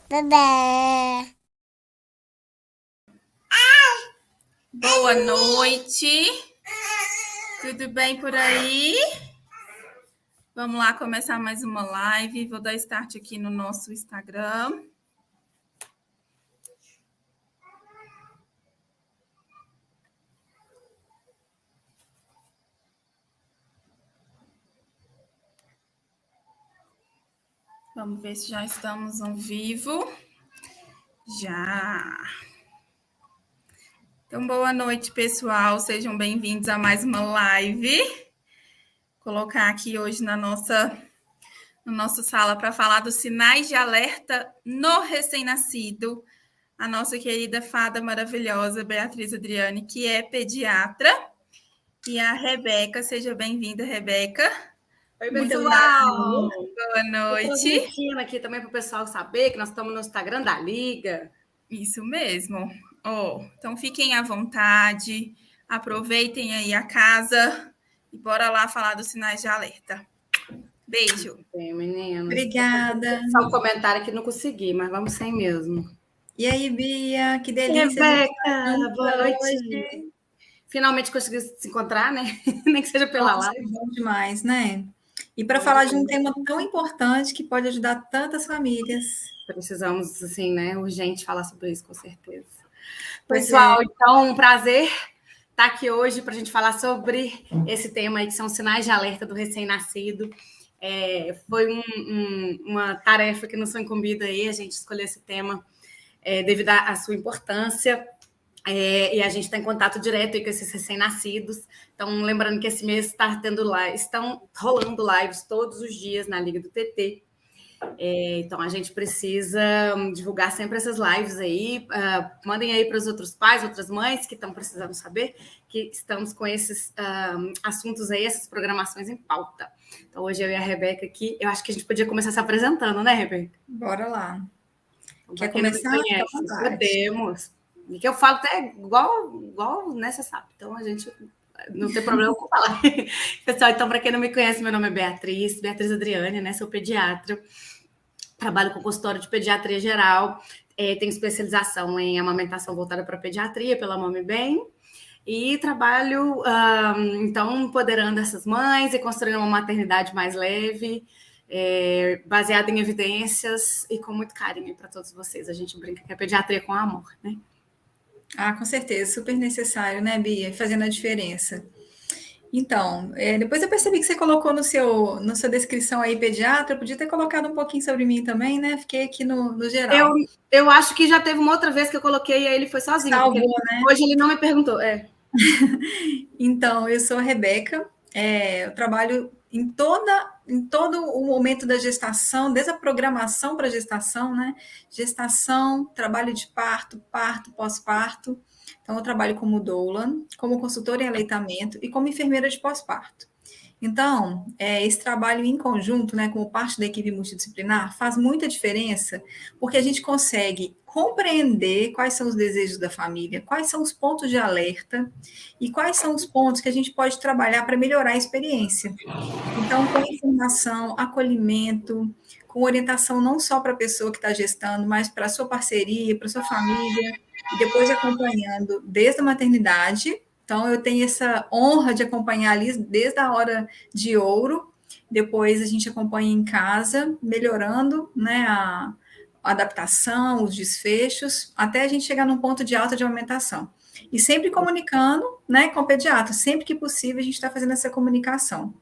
Bebê. Boa noite. Tudo bem por aí? Vamos lá começar mais uma live. Vou dar start aqui no nosso Instagram. Vamos ver se já estamos ao vivo. Já. Então, boa noite, pessoal. Sejam bem-vindos a mais uma live. Vou colocar aqui hoje na nossa sala para falar dos sinais de alerta no recém-nascido. A nossa querida fada maravilhosa, Beatriz Adriane, que é pediatra, e a Rebeca. Seja bem-vinda, Rebeca. Oi, Muito pessoal! boa noite. Estou transmitindo aqui também para o pessoal saber que nós estamos no Instagram da Liga. Isso mesmo. Então, fiquem à vontade, aproveitem aí a casa e bora lá falar dos sinais de alerta. Beijo. Bem, meninas. Obrigada. Só um comentário que não consegui, mas vamos sem mesmo. E aí, Bia, que delícia. Rebeca, boa noite. Hoje. Finalmente consegui se encontrar, né? Nem que seja pela live. Bom demais, né? E para falar de um tema tão importante que pode ajudar tantas famílias. Precisamos, assim, né? Urgente falar sobre isso, com certeza. Pessoal, então, um prazer estar aqui hoje para a gente falar sobre esse tema aí, que são sinais de alerta do recém-nascido. Foi uma tarefa que nos foi incumbida aí, a gente escolher esse tema devido à sua importância. E a gente está em contato direto aí com esses recém-nascidos. Então, lembrando que esse mês estão rolando lives todos os dias na Liga do TT. Então, a gente precisa divulgar sempre essas lives aí. Mandem aí para os outros pais, outras mães que estão precisando saber que estamos com esses assuntos aí, essas programações em pauta. Então, hoje eu e a Rebeca aqui, eu acho que a gente podia começar se apresentando, né, Rebeca? Bora lá. Então, quer começar? Podemos. E que eu falo até igual né, você sabe. Então, a gente não tem problema com falar. Pessoal, então, para quem não me conhece, meu nome é Beatriz Adriane, né? Sou pediatra. Trabalho com consultório de pediatria geral. Tenho especialização em amamentação voltada para pediatria, pela Mame Bem. E trabalho, então, empoderando essas mães e construindo uma maternidade mais leve, baseada em evidências e com muito carinho para todos vocês. A gente brinca que é pediatria com amor, né? Com certeza, super necessário, né, Bia? Fazendo a diferença. Então, depois eu percebi que você colocou na sua descrição aí, pediatra, podia ter colocado um pouquinho sobre mim também, né? Fiquei aqui no geral. Eu acho que já teve uma outra vez que eu coloquei e aí ele foi sozinho. Salvou, né? Hoje ele não me perguntou. Então, eu sou a Rebeca, eu trabalho em todo o momento da gestação, desde a programação para a gestação, né? Gestação, trabalho de parto, pós-parto. Então, eu trabalho como doula, como consultora em aleitamento e como enfermeira de pós-parto. Então, esse trabalho em conjunto, né, como parte da equipe multidisciplinar, faz muita diferença, porque a gente consegue compreender quais são os desejos da família, quais são os pontos de alerta e quais são os pontos que a gente pode trabalhar para melhorar a experiência. Então, com informação, acolhimento, com orientação não só para a pessoa que está gestando, mas para a sua parceria, para a sua família, e depois acompanhando desde a maternidade. Então, eu tenho essa honra de acompanhar ali desde a hora de ouro, depois a gente acompanha em casa, melhorando, né, a adaptação, os desfechos, até a gente chegar num ponto de alta de amamentação. E sempre comunicando, né, com o pediatra, sempre que possível a gente está fazendo essa comunicação.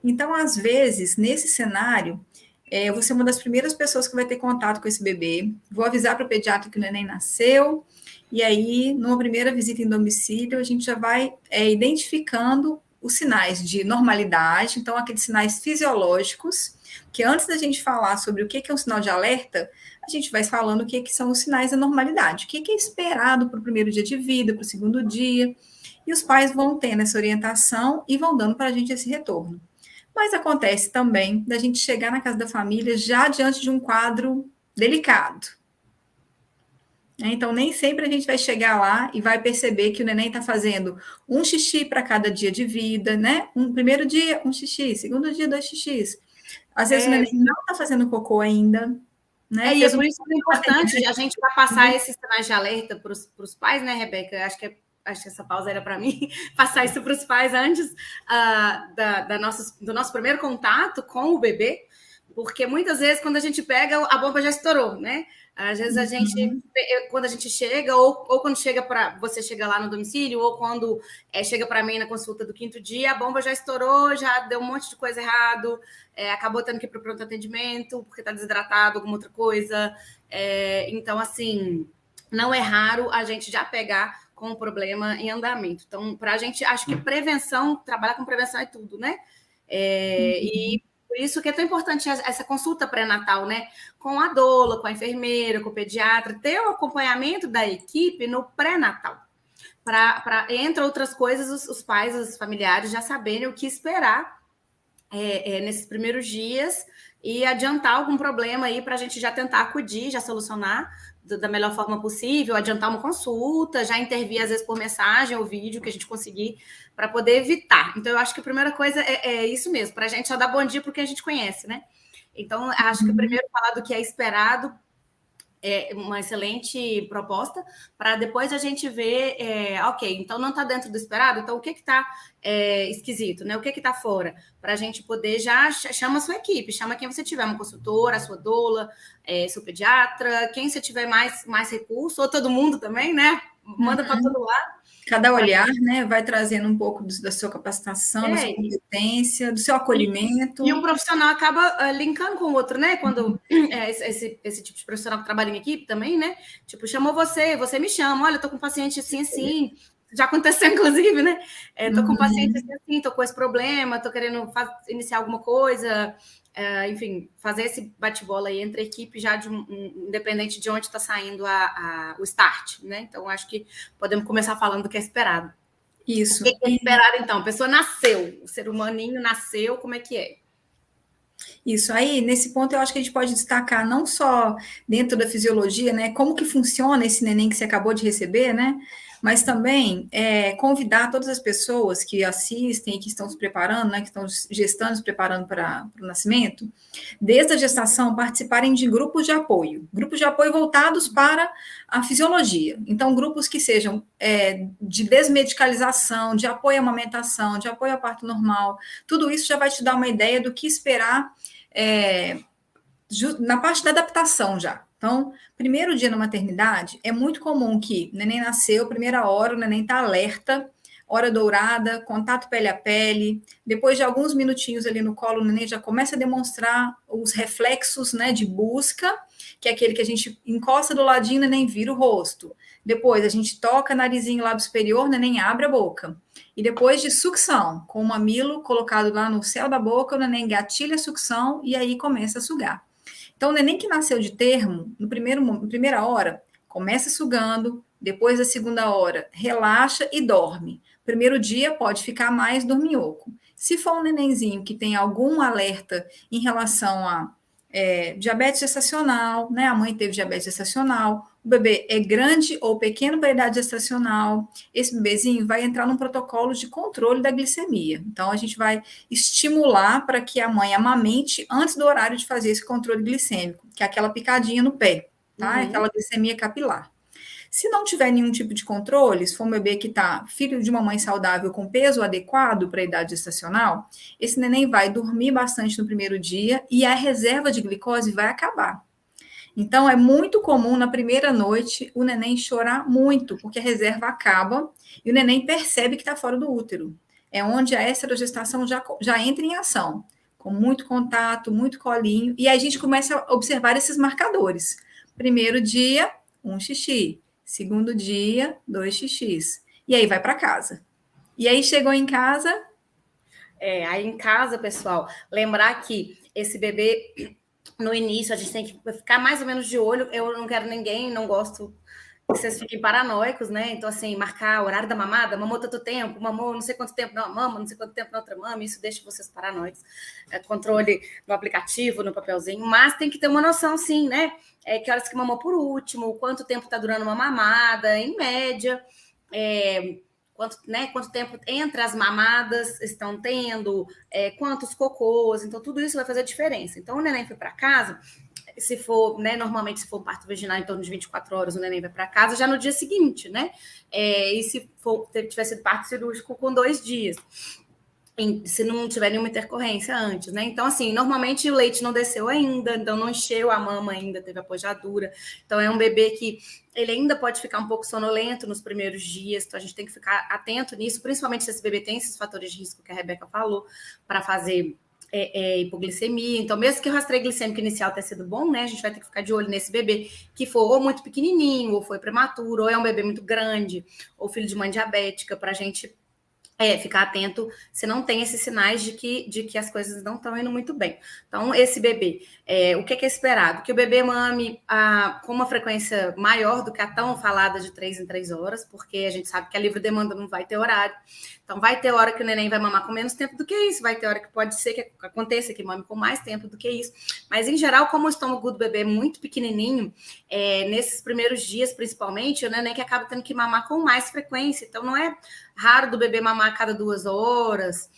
Então, às vezes, nesse cenário, eu vou ser uma das primeiras pessoas que vai ter contato com esse bebê, vou avisar para o pediatra que o neném nasceu, e aí, numa primeira visita em domicílio, a gente já vai identificando os sinais de normalidade, então aqueles sinais fisiológicos, que antes da gente falar sobre o que é um sinal de alerta, a gente vai falando o que são os sinais da normalidade, o que é esperado para o primeiro dia de vida, para o segundo dia, e os pais vão tendo essa orientação e vão dando para a gente esse retorno. Mas acontece também da gente chegar na casa da família já diante de um quadro delicado. Então, nem sempre a gente vai chegar lá e vai perceber que o neném está fazendo um xixi para cada dia de vida, né? Primeiro dia, um xixi. Segundo dia, 2 xixis. Às vezes o neném não está fazendo cocô ainda. né? E é por isso que é importante a gente vai passar esses sinais de alerta para os pais, né, Rebeca? Acho que essa pausa era para mim, passar isso para os pais antes do nosso primeiro contato com o bebê, porque muitas vezes quando a gente pega, a bomba já estourou, né? Às vezes a gente, quando a gente chega, ou quando chega para você chega lá no domicílio, ou quando chega para mim na consulta do 5º dia, a bomba já estourou, já deu um monte de coisa errado, acabou tendo que ir para o pronto atendimento, porque está desidratado, alguma outra coisa. Então, assim, não é raro a gente já pegar com o problema em andamento. Então, para a gente, acho que prevenção, trabalhar com prevenção é tudo, né? E por isso que é tão importante essa consulta pré-natal, né? Com a doula, com a enfermeira, com o pediatra, ter o acompanhamento da equipe no pré-natal. Para, entre outras coisas, os pais, os familiares já saberem o que esperar nesses primeiros dias e adiantar algum problema aí para a gente já tentar acudir, já solucionar da melhor forma possível, adiantar uma consulta, já intervir às vezes por mensagem ou vídeo que a gente conseguir para poder evitar. Então, eu acho que a primeira coisa é isso mesmo, para a gente só dar bom dia porque a gente conhece, né? Então, acho que primeiro falar do que é esperado é uma excelente proposta, para depois a gente ver, ok, então não está dentro do esperado, então o que está esquisito, né? O que está fora? Para a gente poder já chama a sua equipe, chama quem você tiver, uma consultora, a sua doula, seu pediatra, quem você tiver mais recurso, ou todo mundo também, né? Manda para todo lado. Cada olhar, né, vai trazendo um pouco da sua capacitação, da sua competência, do seu acolhimento. E um profissional acaba linkando com o outro, né? Quando esse tipo de profissional que trabalha em equipe também, né? Tipo, chamou você me chama, olha, eu tô com um paciente assim. Já aconteceu, inclusive, né? Tô com um paciente assim, tô com esse problema, tô querendo iniciar alguma coisa. Enfim, fazer esse bate-bola aí entre a equipe já independente de onde está saindo o start, né? Então, acho que podemos começar falando do que é esperado. Isso. O que é esperado, então? A pessoa nasceu, o ser humaninho nasceu, como é que é? Isso aí, nesse ponto eu acho que a gente pode destacar não só dentro da fisiologia, né, como que funciona esse neném que você acabou de receber, né, mas também convidar todas as pessoas que assistem e que estão se preparando, né, que estão gestando, se preparando para o nascimento, desde a gestação, participarem de grupos de apoio voltados para a fisiologia. Então, grupos que sejam de desmedicalização, de apoio à amamentação, de apoio ao parto normal, tudo isso já vai te dar uma ideia do que esperar na parte da adaptação já. Então, primeiro dia na maternidade, é muito comum que o neném nasceu, primeira hora, o neném está alerta, hora dourada, contato pele a pele, depois de alguns minutinhos ali no colo, o neném já começa a demonstrar os reflexos, né, de busca, que é aquele que a gente encosta do ladinho, o neném vira o rosto. Depois a gente toca narizinho, lábio superior, o neném abre a boca. E depois de sucção, com o mamilo colocado lá no céu da boca, o neném gatilha a sucção e aí começa a sugar. Então, o neném que nasceu de termo, na primeira hora, começa sugando, depois da segunda hora, relaxa e dorme. Primeiro dia pode ficar mais dorminhoco. Se for um nenenzinho que tem algum alerta em relação a diabetes gestacional, né? A mãe teve diabetes gestacional, o bebê é grande ou pequeno para a idade gestacional, esse bebezinho vai entrar num protocolo de controle da glicemia. Então, a gente vai estimular para que a mãe amamente antes do horário de fazer esse controle glicêmico, que é aquela picadinha no pé, tá? Aquela glicemia capilar. Se não tiver nenhum tipo de controle, se for um bebê que está filho de uma mãe saudável com peso adequado para a idade gestacional, esse neném vai dormir bastante no primeiro dia e a reserva de glicose vai acabar. Então, é muito comum na primeira noite o neném chorar muito, porque a reserva acaba e o neném percebe que está fora do útero. É onde a esterogestação já entra em ação, com muito contato, muito colinho, e aí a gente começa a observar esses marcadores. Primeiro dia, 1 xixi. Segundo dia, 2 xixis. E aí vai para casa. E aí chegou em casa. Aí em casa, pessoal, lembrar que esse bebê, no início, a gente tem que ficar mais ou menos de olho. Eu não quero ninguém, não gosto que vocês fiquem paranoicos, né? Então, assim, marcar o horário da mamada, mamou tanto tempo, mamou não sei quanto tempo na mama, não sei quanto tempo na outra mama, isso deixa vocês paranoicos. Controle no aplicativo, no papelzinho, mas tem que ter uma noção, sim, né? Que horas que mamou por último, quanto tempo está durando uma mamada, em média, quanto tempo entre as mamadas estão tendo, quantos cocôs, então tudo isso vai fazer diferença. Então, o neném foi para casa, se for, né, normalmente se for um parto vaginal em torno de 24 horas, o neném vai para casa já no dia seguinte, né? E se tiver sido parto cirúrgico com 2 dias, se não tiver nenhuma intercorrência antes, né? Então, assim, normalmente o leite não desceu ainda, então não encheu a mama ainda, teve a pojadura. Então, é um bebê que ele ainda pode ficar um pouco sonolento nos primeiros dias, então a gente tem que ficar atento nisso, principalmente se esse bebê tem esses fatores de risco que a Rebeca falou, para fazer hipoglicemia. Então, mesmo que o rastreio glicêmico inicial tenha sido bom, né, a gente vai ter que ficar de olho nesse bebê que for ou muito pequenininho, ou foi prematuro, ou é um bebê muito grande, ou filho de mãe diabética, para a gente ficar atento se não tem esses sinais de que as coisas não estão indo muito bem. Então, esse bebê, o que é esperado? Que o bebê mame com uma frequência maior do que a tão falada de 3 em 3 horas, porque a gente sabe que a livre demanda não vai ter horário. Então, vai ter hora que o neném vai mamar com menos tempo do que isso, vai ter hora que pode ser que aconteça que mame com mais tempo do que isso. Mas, em geral, como o estômago do bebê é muito pequenininho, nesses primeiros dias, principalmente, o neném que acaba tendo que mamar com mais frequência. Então, não é raro do bebê mamar a cada 2 horas,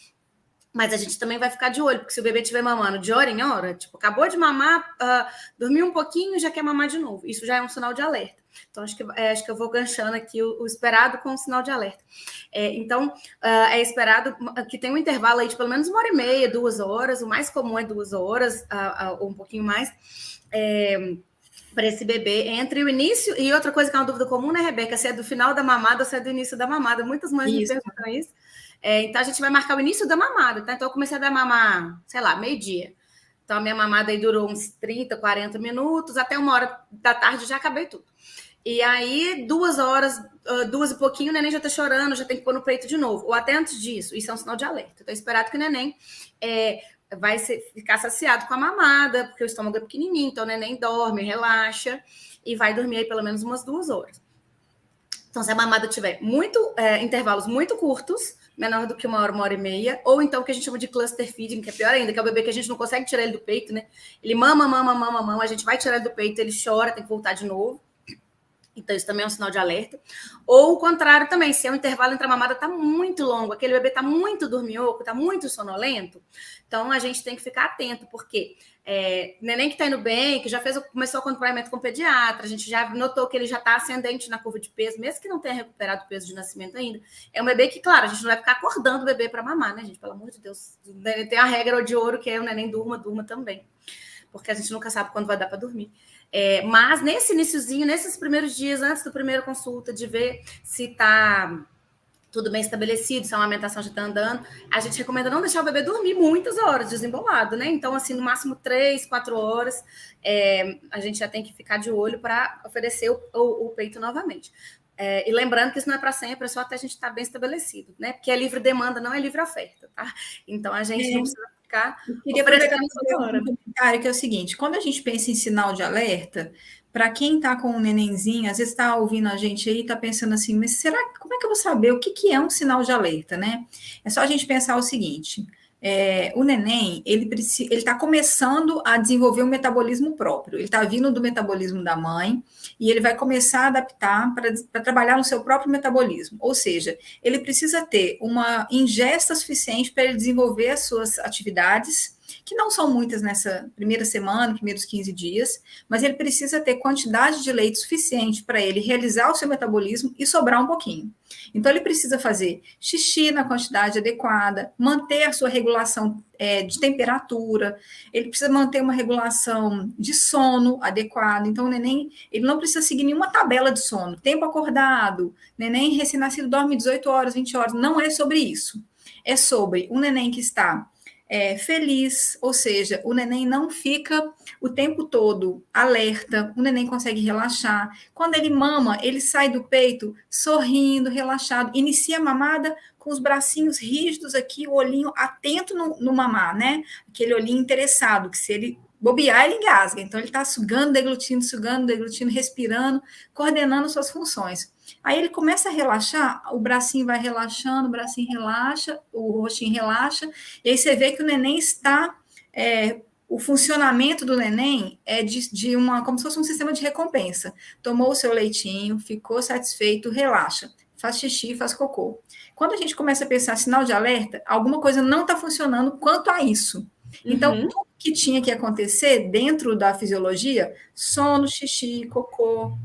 mas a gente também vai ficar de olho, porque se o bebê estiver mamando de hora em hora, tipo, acabou de mamar, dormiu um pouquinho e já quer mamar de novo. Isso já é um sinal de alerta. Então, acho que eu vou ganchando aqui o esperado com o sinal de alerta. Então, é esperado que tenha um intervalo aí de pelo menos 1h30, 2 horas. O mais comum é 2 horas, ou um pouquinho mais, para esse bebê entre o início e outra coisa que é uma dúvida comum, né, Rebeca? Se é do final da mamada ou se é do início da mamada. Muitas mães me perguntam isso. Então, a gente vai marcar o início da mamada, tá? Então, eu comecei a dar mamar, sei lá, meio-dia. Então, a minha mamada aí durou uns 30, 40 minutos, até 1h da tarde já acabei tudo. E aí, 2 horas, 2 e pouquinho, o neném já tá chorando, já tem que pôr no peito de novo. Ou até antes disso, isso é um sinal de alerta. Então, esperado que o neném vai ficar saciado com a mamada, porque o estômago é pequenininho, então o neném dorme, relaxa, e vai dormir aí pelo menos umas 2 horas. Então, se a mamada tiver intervalos muito curtos, menor do que 1 hora e meia, ou então o que a gente chama de cluster feeding, que é pior ainda, que é o bebê que a gente não consegue tirar ele do peito, né? Ele mama, a gente vai tirar ele do peito, ele chora, tem que voltar de novo. Então, isso também é um sinal de alerta. Ou o contrário também, se o intervalo entre a mamada está muito longo, aquele bebê está muito dorminhoco, está muito sonolento, então a gente tem que ficar atento, porque neném que está indo bem, que já começou o acompanhamento com o pediatra, a gente já notou que ele já está ascendente na curva de peso, mesmo que não tenha recuperado o peso de nascimento ainda. É um bebê que, claro, a gente não vai ficar acordando o bebê para mamar, né, gente? Pelo amor de Deus. Tem a regra de ouro que é o neném durma também, porque a gente nunca sabe quando vai dar para dormir. Mas nesse iniciozinho, nesses primeiros dias, antes da primeira consulta, de ver se está tudo bem estabelecido, se a amamentação já está andando, a gente recomenda não deixar o bebê dormir muitas horas, desembolado, né? Então, assim, no máximo 3, 4 horas, a gente já tem que ficar de olho para oferecer o peito novamente. E lembrando que isso não é para sempre, é só até a gente estar bem estabelecido, né? Porque é livre demanda, não é livre oferta, tá? Então, a gente não precisa ficar oferecendo toda hora. Um comentário que é o seguinte, quando a gente pensa em sinal de alerta, para quem está com um nenenzinho, às vezes está ouvindo a gente aí, está pensando assim, mas como é que eu vou saber o que é um sinal de alerta, né? É só a gente pensar o seguinte, o neném, ele está começando a desenvolver um metabolismo próprio, ele está vindo do metabolismo da mãe, e ele vai começar a adaptar para trabalhar no seu próprio metabolismo, ou seja, ele precisa ter uma ingesta suficiente para ele desenvolver as suas atividades, que não são muitas nessa primeira semana, primeiros 15 dias, mas ele precisa ter quantidade de leite suficiente para ele realizar o seu metabolismo e sobrar um pouquinho. Então, ele precisa fazer xixi na quantidade adequada, manter a sua regulação de temperatura, ele precisa manter uma regulação de sono adequada. Então, o neném, ele não precisa seguir nenhuma tabela de sono. Tempo acordado, neném recém-nascido dorme 18 horas, 20 horas. Não é sobre isso. É sobre um neném que está feliz, ou seja, o neném não fica o tempo todo alerta, o neném consegue relaxar. Quando ele mama, ele sai do peito sorrindo, relaxado, inicia a mamada com os bracinhos rígidos aqui, o olhinho atento no mamar, né? Aquele olhinho interessado, que se ele bobear, ele engasga. Então, ele está sugando, deglutindo, respirando, coordenando suas funções. Aí ele começa a relaxar, o bracinho vai relaxando, o bracinho relaxa, o rostinho relaxa, e aí você vê que o neném está... o funcionamento do neném é como se fosse um sistema de recompensa. Tomou o seu leitinho, ficou satisfeito, relaxa, faz xixi, faz cocô. Quando a gente começa a pensar sinal de alerta, alguma coisa não está funcionando quanto a isso. Então, tudo que tinha que acontecer dentro da fisiologia, sono, xixi, cocô,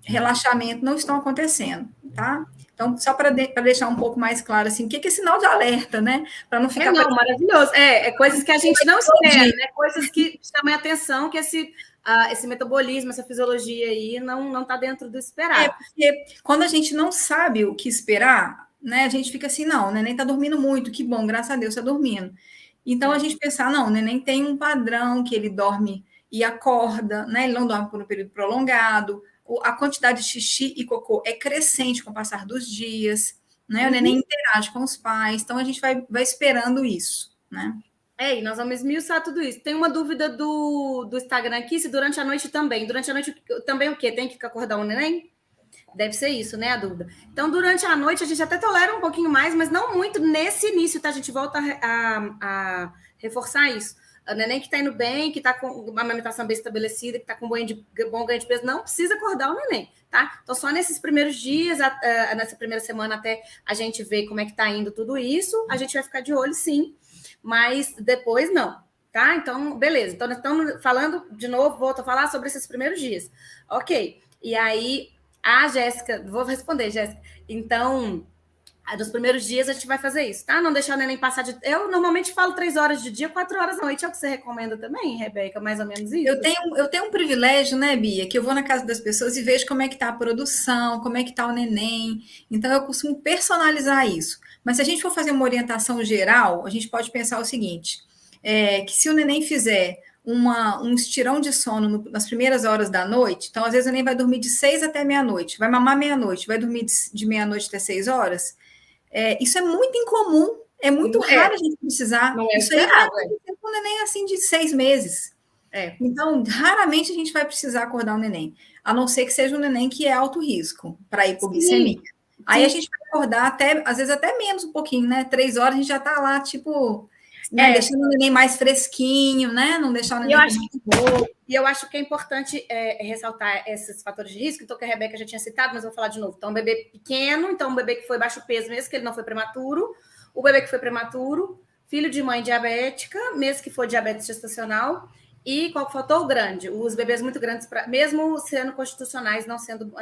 relaxamento, não estão acontecendo, tá? Então, só para deixar um pouco mais claro, assim, o que é sinal de alerta, né? Para não ficar... Não, maravilhoso. Coisas que a gente não espera, né? Coisas que chamam a atenção, que esse metabolismo, essa fisiologia aí não está dentro do esperado. Porque quando a gente não sabe o que esperar, né? A gente fica assim, não, o neném está dormindo muito, que bom, graças a Deus está dormindo. Então, a gente pensar, não, o neném tem um padrão que ele dorme e acorda, né? Ele não dorme por um período prolongado, a quantidade de xixi e cocô é crescente com o passar dos dias, né? O neném interage com os pais, então a gente vai esperando isso, né? E nós vamos esmiuçar tudo isso. Tem uma dúvida do Instagram aqui, se durante a noite também. Durante a noite também o quê? Tem que acordar o neném? Deve ser isso, né, a dúvida. Então, durante a noite, a gente até tolera um pouquinho mais, mas não muito nesse início, tá? A gente volta a reforçar isso. O neném que tá indo bem, que tá com uma amamentação bem estabelecida, que tá com bom ganho de peso, não precisa acordar o neném, tá? Então, só nesses primeiros dias, nessa primeira semana, até a gente ver como é que tá indo tudo isso, a gente vai ficar de olho, sim, mas depois não, tá? Então, beleza. Então, nós estamos falando, de novo, volto a falar sobre esses primeiros dias. Ok. E aí, a Jéssica, vou responder, Jéssica. Então, nos primeiros dias a gente vai fazer isso, tá? Não deixar o neném passar de... Eu normalmente falo 3 horas de dia, 4 horas da noite. É o que você recomenda também, Rebeca? Mais ou menos isso? Eu tenho um privilégio, né, Bia? Que eu vou na casa das pessoas e vejo como é que tá a produção, como é que tá o neném. Então, eu costumo personalizar isso. Mas se a gente for fazer uma orientação geral, a gente pode pensar o seguinte, que se o neném fizer um estirão de sono nas primeiras horas da noite, então, às vezes, o neném vai dormir de 6 até meia-noite, vai mamar meia-noite, vai dormir de meia-noite até 6 horas, isso é muito incomum, é muito raro a gente precisar. Não é isso aí esperado, vai acontecer com um neném assim de 6 meses. Então, raramente a gente vai precisar acordar o neném, a não ser que seja um neném que é alto risco para hipoglicemia. Aí a gente vai acordar até, às vezes até menos um pouquinho, né? 3 horas a gente já está lá, tipo, né? Deixando o neném mais fresquinho, né? Não deixar o neném eu acho que é importante ressaltar esses fatores de risco, então que a Rebeca já tinha citado, mas vou falar de novo. Então, um bebê pequeno, então um bebê que foi baixo peso, mesmo que ele não foi prematuro, o bebê que foi prematuro, filho de mãe diabética, mesmo que for diabetes gestacional, e qual que faltou? O grande, os bebês muito grandes, mesmo sendo constitucionais, não sendo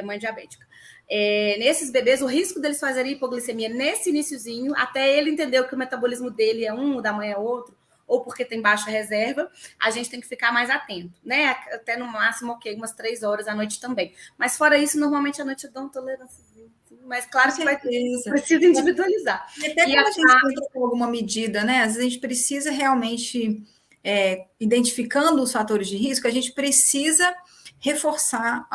mãe diabética. Nesses bebês, o risco deles fazerem hipoglicemia nesse iniciozinho, até ele entender que o metabolismo dele é um, o da mãe é outro, ou porque tem baixa reserva, a gente tem que ficar mais atento, né? Até no máximo, umas 3 horas à noite também. Mas fora isso, normalmente à noite eu dou uma tolerância. Mas claro que precisa individualizar. E até quando a gente entra com alguma medida, né? Às vezes a gente precisa realmente, identificando os fatores de risco, a gente precisa reforçar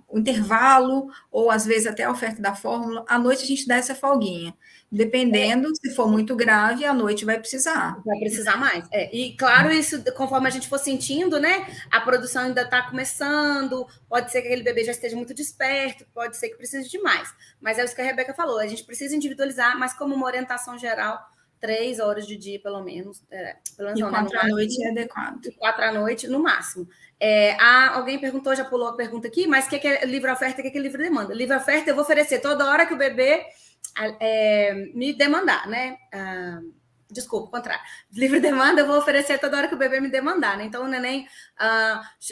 o intervalo, ou às vezes até a oferta da fórmula. À noite a gente dá essa folguinha. Dependendo, se for muito grave, à noite vai precisar. Vai precisar mais. E claro, isso, conforme a gente for sentindo, né? A produção ainda está começando, pode ser que aquele bebê já esteja muito desperto, pode ser que precise de mais. Mas é isso que a Rebeca falou, a gente precisa individualizar, mas como uma orientação geral, 3 horas de dia, pelo menos. E 4 à noite é adequado. 4 à noite, no máximo. Alguém perguntou, já pulou a pergunta aqui, mas o que é livre-oferta e o que é livre-demanda? Livre-oferta eu vou oferecer toda hora que o bebê me demandar, né? Desculpa, o contrário. Livre-demanda eu vou oferecer toda hora que o bebê me demandar, né? Então o neném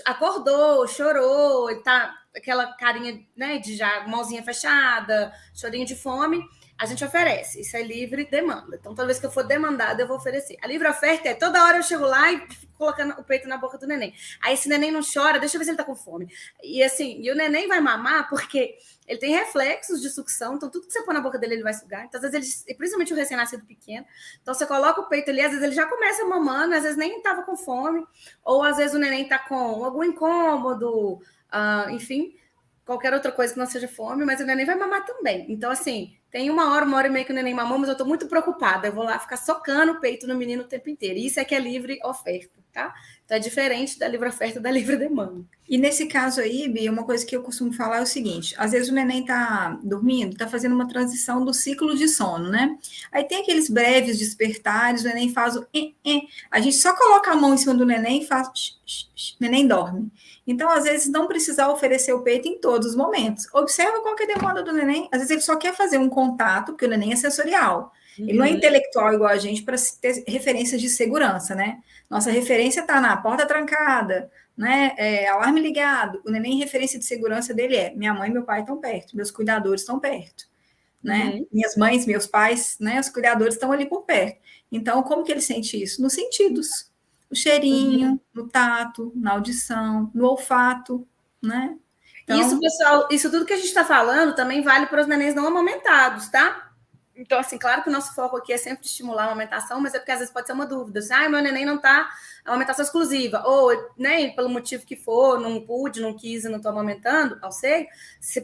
acordou, chorou, e tá aquela carinha, né, de já mãozinha fechada, chorinho de fome, a gente oferece. Isso é livre demanda. Então, toda vez que eu for demandada, eu vou oferecer. A livre oferta é toda hora eu chego lá e fico colocando o peito na boca do neném. Aí, se o neném não chora, deixa eu ver se ele tá com fome. E assim, o neném vai mamar porque ele tem reflexos de sucção, então tudo que você põe na boca dele, ele vai sugar. Então, às vezes, principalmente o recém-nascido pequeno, então você coloca o peito ali, às vezes ele já começa mamando, às vezes nem tava com fome, ou às vezes o neném tá com algum incômodo, enfim, qualquer outra coisa que não seja fome, mas o neném vai mamar também. Então, assim, tem 1 hora e meia que o neném mamou, mas eu tô muito preocupada. Eu vou lá ficar socando o peito no menino o tempo inteiro. E isso é que é livre oferta, tá? Então, é diferente da livre oferta e da livre demanda. E nesse caso aí, Bia, uma coisa que eu costumo falar é o seguinte, às vezes o neném tá dormindo, tá fazendo uma transição do ciclo de sono, né? Aí tem aqueles breves despertares, o neném faz o a gente só coloca a mão em cima do neném e faz o neném dorme. Então, às vezes, não precisar oferecer o peito em todos os momentos. Observa qual que é a demanda do neném. Às vezes, ele só quer fazer um contato, porque o neném é sensorial. Ele não é intelectual igual a gente para ter referências de segurança, né? Nossa referência está na porta trancada, né? Alarme ligado. O neném, referência de segurança dele é: minha mãe e meu pai estão perto, meus cuidadores estão perto, né? Minhas mães, meus pais, né? Os cuidadores estão ali por perto. Então, como que ele sente isso? Nos sentidos. O cheirinho, no tato, na audição, no olfato, né? Então, isso, pessoal, isso tudo que a gente está falando também vale para os nenéns não amamentados, tá? Então, assim, claro que o nosso foco aqui é sempre estimular a amamentação, mas é porque às vezes pode ser uma dúvida. Assim, meu neném não está amamentação exclusiva, ou, né, pelo motivo que for, não pude, não quis e não estou amamentando ao seio.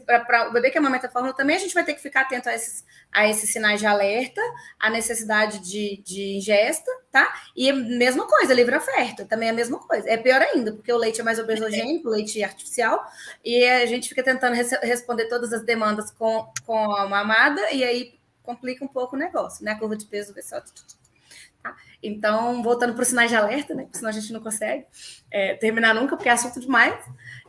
Para o bebê que amamenta fórmula também, a gente vai ter que ficar atento a esses sinais de alerta, a necessidade de ingesta, tá? E a mesma coisa, livre oferta, também é a mesma coisa. É pior ainda, porque o leite é mais obesogênico, o leite artificial, e a gente fica tentando responder todas as demandas com a mamada, e aí complica um pouco o negócio, né? A curva de peso vê só. Tá? Então, voltando para os sinais de alerta, né? Senão a gente não consegue terminar nunca, porque é assunto demais.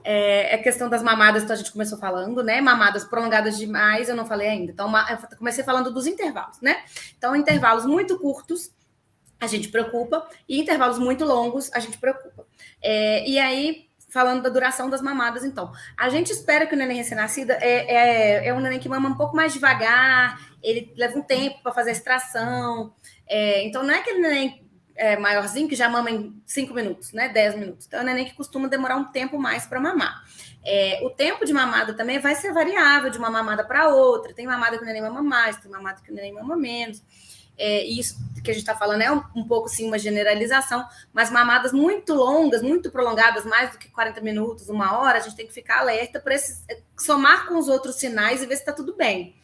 É questão das mamadas, então a gente começou falando, né? Mamadas prolongadas demais, eu não falei ainda. Então, eu comecei falando dos intervalos, né? Então, intervalos muito curtos, a gente preocupa, e intervalos muito longos, a gente preocupa. E aí, falando da duração das mamadas, então, a gente espera que o neném recém-nascido é um neném que mama um pouco mais devagar, ele leva um tempo para fazer a extração, então não é aquele neném maiorzinho que já mama em 5 minutos, né, 10 minutos, então é um neném que costuma demorar um tempo mais para mamar. O tempo de mamada também vai ser variável de uma mamada para outra, tem mamada que o neném mama mais, tem mamada que o neném mama menos. Isso que a gente está falando é um pouco, sim, uma generalização, mas mamadas muito longas, muito prolongadas, mais do que 40 minutos, 1 hora, a gente tem que ficar alerta para somar com os outros sinais e ver se está tudo bem.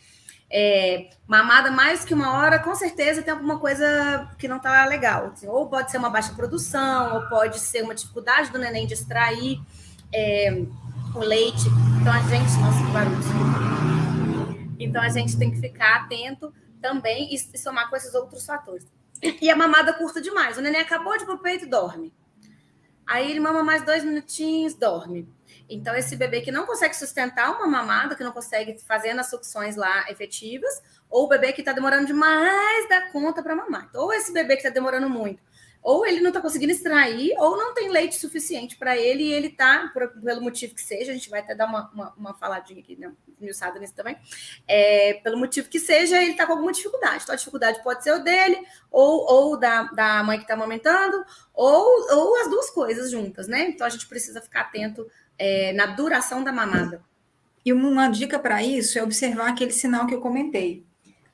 Mamada mais que 1 hora, com certeza tem alguma coisa que não está legal. Assim, ou pode ser uma baixa produção, ou pode ser uma dificuldade do neném de extrair o leite. Então, nossa, que barulho. Então, a gente tem que ficar atento também e somar com esses outros fatores. E a mamada curta demais. O neném acabou de ir pro peito e dorme. Aí ele mama mais 2 minutinhos, dorme. Então, esse bebê que não consegue sustentar uma mamada, que não consegue fazer as sucções lá efetivas, ou o bebê que está demorando demais da conta para mamar. Então, ou esse bebê que está demorando muito, ou ele não está conseguindo extrair, ou não tem leite suficiente para ele, e ele está, pelo motivo que seja, a gente vai até dar uma faladinha aqui, né, esmiuçada nisso também, pelo motivo que seja, ele está com alguma dificuldade. Então, a dificuldade pode ser o dele, ou da mãe que está amamentando, ou as duas coisas juntas, né? Então, a gente precisa ficar atento na duração da mamada. E uma dica para isso é observar aquele sinal que eu comentei.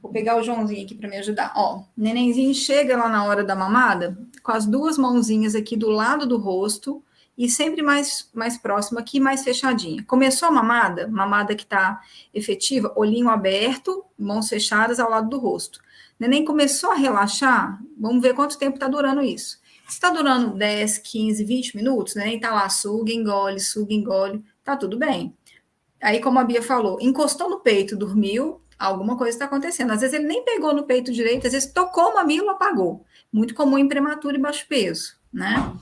Vou pegar o Joãozinho aqui para me ajudar. Ó, o nenenzinho chega lá na hora da mamada com as 2 mãozinhas aqui do lado do rosto e sempre mais próximo aqui, mais fechadinha. Começou a mamada que está efetiva, olhinho aberto, mãos fechadas ao lado do rosto. O neném começou a relaxar, vamos ver quanto tempo está durando isso. Se está durando 10, 15, 20 minutos, né? E tá lá, suga, engole, tá tudo bem. Aí, como a Bia falou, encostou no peito, dormiu, alguma coisa está acontecendo. Às vezes ele nem pegou no peito direito, às vezes tocou o mamilo, apagou. Muito comum em prematuro e baixo peso, né?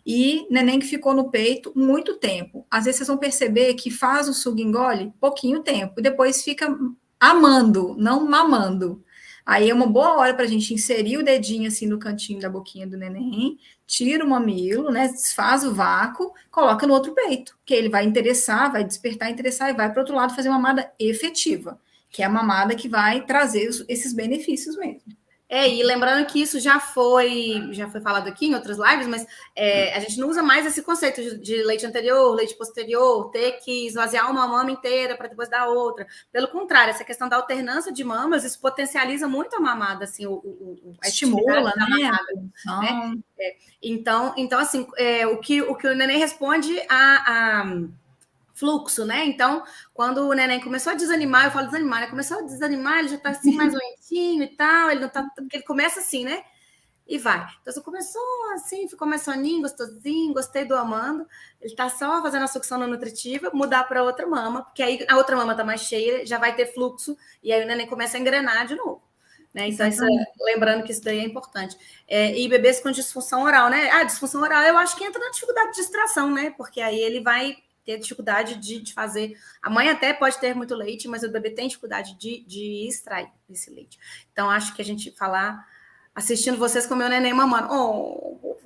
E neném que ficou no peito muito tempo. Às vezes vocês vão perceber que faz o suga, engole pouquinho tempo, e depois fica amando, não mamando. Aí é uma boa hora para a gente inserir o dedinho assim no cantinho da boquinha do neném, tira o mamilo, né? Desfaz o vácuo, coloca no outro peito, que ele vai interessar, vai despertar, interessar e vai para o outro lado fazer uma mamada efetiva, que é a mamada que vai trazer esses benefícios mesmo. E lembrando que isso já foi falado aqui em outras lives, mas a gente não usa mais esse conceito de leite anterior, leite posterior, ter que esvaziar uma mama inteira para depois dar outra. Pelo contrário, essa questão da alternância de mamas, isso potencializa muito a mamada, assim, a estimula, né? Mamada, né? Então, assim, o que o neném responde a fluxo, né? Então, quando o neném começou a desanimar, eu falo desanimar, né? Começou a desanimar, ele já tá assim mais lentinho e tal, ele não tá, porque ele começa assim, né? E vai. Então, você começou assim, ficou mais soninho, gostosinho, gostei do amando, ele tá só fazendo a sucção não nutritiva, mudar para outra mama, porque aí a outra mama tá mais cheia, já vai ter fluxo, e aí o neném começa a engrenar de novo. Né? Então, lembrando que isso daí é importante. E bebês com disfunção oral, né? Disfunção oral, eu acho que entra na dificuldade de extração, né? Porque aí ele vai ter dificuldade de fazer. A mãe até pode ter muito leite, mas o bebê tem dificuldade de extrair esse leite. Então, acho que a gente falar, assistindo vocês com o meu neném mamando. Oh,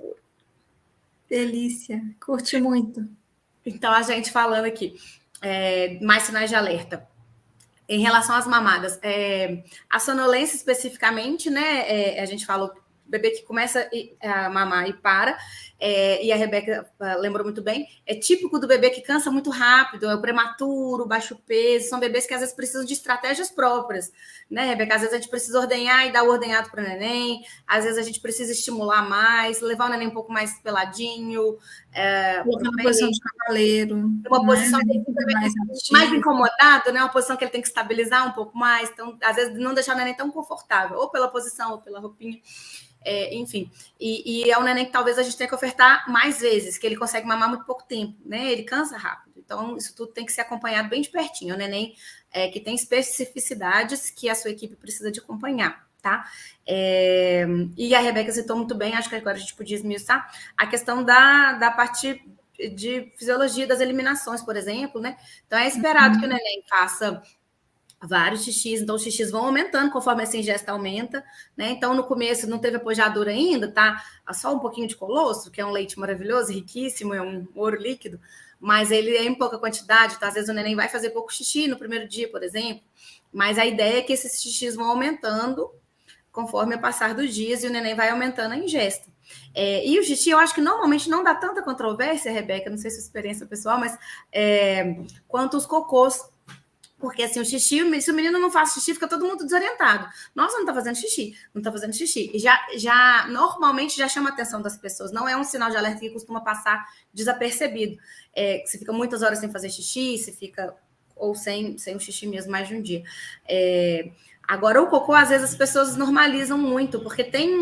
delícia, curti muito. Então, a gente falando aqui, mais sinais de alerta. Em relação às mamadas, a sonolência especificamente, né? A gente falou bebê que começa a mamar e para, e a Rebeca lembrou muito bem, é típico do bebê que cansa muito rápido, é o prematuro, baixo peso, são bebês que às vezes precisam de estratégias próprias, né, Rebeca? Às vezes a gente precisa ordenhar e dar o ordenhado para o neném, às vezes a gente precisa estimular mais, levar o neném um pouco mais peladinho, colocar na posição de cavaleiro, uma posição né? mais incomodado, né? Uma posição que ele tem que estabilizar um pouco mais, então às vezes não deixar o neném tão confortável, ou pela posição, ou pela roupinha. Enfim, e é um neném que talvez a gente tenha que ofertar mais vezes, que ele consegue mamar muito pouco tempo, né? Ele cansa rápido. Então, isso tudo tem que ser acompanhado bem de pertinho. É um neném que tem especificidades que a sua equipe precisa de acompanhar, tá? E a Rebeca citou muito bem, acho que agora a gente podia esmiuçar, a questão da parte de fisiologia das eliminações, por exemplo, né? Então, é esperado que o neném faça vários xixis, então os xixis vão aumentando conforme essa ingesta aumenta, né? Então, no começo não teve apojadura ainda, tá? Só um pouquinho de colostro, que é um leite maravilhoso, riquíssimo, é um ouro líquido, mas ele é em pouca quantidade, então às vezes o neném vai fazer pouco xixi no primeiro dia, por exemplo, mas a ideia é que esses xixis vão aumentando conforme o passar dos dias e o neném vai aumentando a ingesta. E o xixi, eu acho que normalmente não dá tanta controvérsia, Rebeca, não sei se é experiência pessoal, mas quanto os cocôs. Porque assim, o xixi, se o menino não faz xixi, fica todo mundo desorientado. Nossa, não tá fazendo xixi, não tá fazendo xixi. E já normalmente já chama a atenção das pessoas. Não é um sinal de alerta que costuma passar desapercebido. Você fica muitas horas sem fazer xixi, você fica ou sem o xixi mesmo mais de um dia. Agora, o cocô, às vezes, as pessoas normalizam muito, porque tem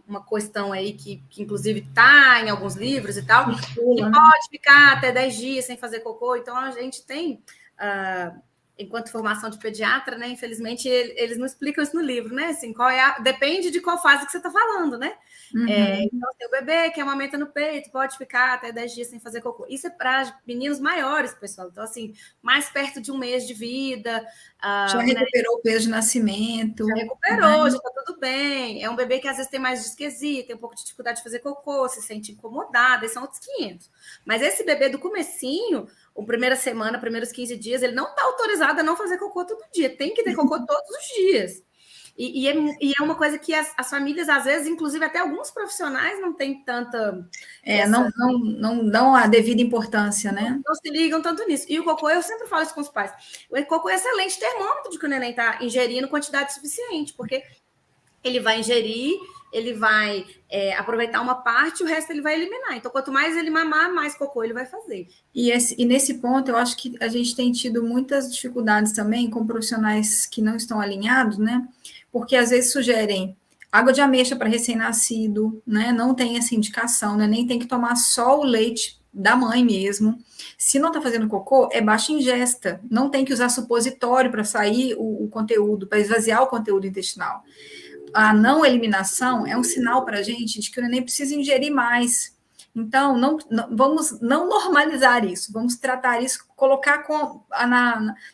uma questão aí que inclusive, está em alguns livros e tal, que pode ficar até 10 dias sem fazer cocô. Então, a gente tem... enquanto formação de pediatra, né? Infelizmente, eles não explicam isso no livro, né? Assim, depende de qual fase que você está falando, né? Então, tem o bebê que amamenta no peito, pode ficar até 10 dias sem fazer cocô. Isso é para meninos maiores, pessoal. Então, assim, mais perto de um mês de vida. Já recuperou o peso de nascimento. Já recuperou, já está tudo bem. É um bebê que às vezes tem mais disquesia, tem um pouco de dificuldade de fazer cocô, se sente incomodado, esses são outros 500. Mas esse bebê do comecinho, a primeira semana, primeiros 15 dias, ele não está autorizado a não fazer cocô todo dia. Tem que ter cocô todos os dias. E é uma coisa que as famílias, às vezes, inclusive até alguns profissionais, não têm tanta... Não dão a devida importância, né? Não se ligam tanto nisso. E o cocô, eu sempre falo isso com os pais, o cocô é excelente termômetro de que o neném está ingerindo quantidade suficiente, porque ele vai ingerir, ele vai aproveitar uma parte, o resto ele vai eliminar. Então, quanto mais ele mamar, mais cocô ele vai fazer. E nesse ponto, eu acho que a gente tem tido muitas dificuldades também com profissionais que não estão alinhados, né? Porque às vezes sugerem água de ameixa para recém-nascido, né? Não tem essa indicação, né? Nem tem que tomar só o leite da mãe mesmo. Se não está fazendo cocô, é baixa ingesta. Não tem que usar supositório para sair o conteúdo, para esvaziar o conteúdo intestinal. A não eliminação é um sinal para a gente de que o neném precisa ingerir mais. Então, vamos não normalizar isso, vamos tratar isso, colocar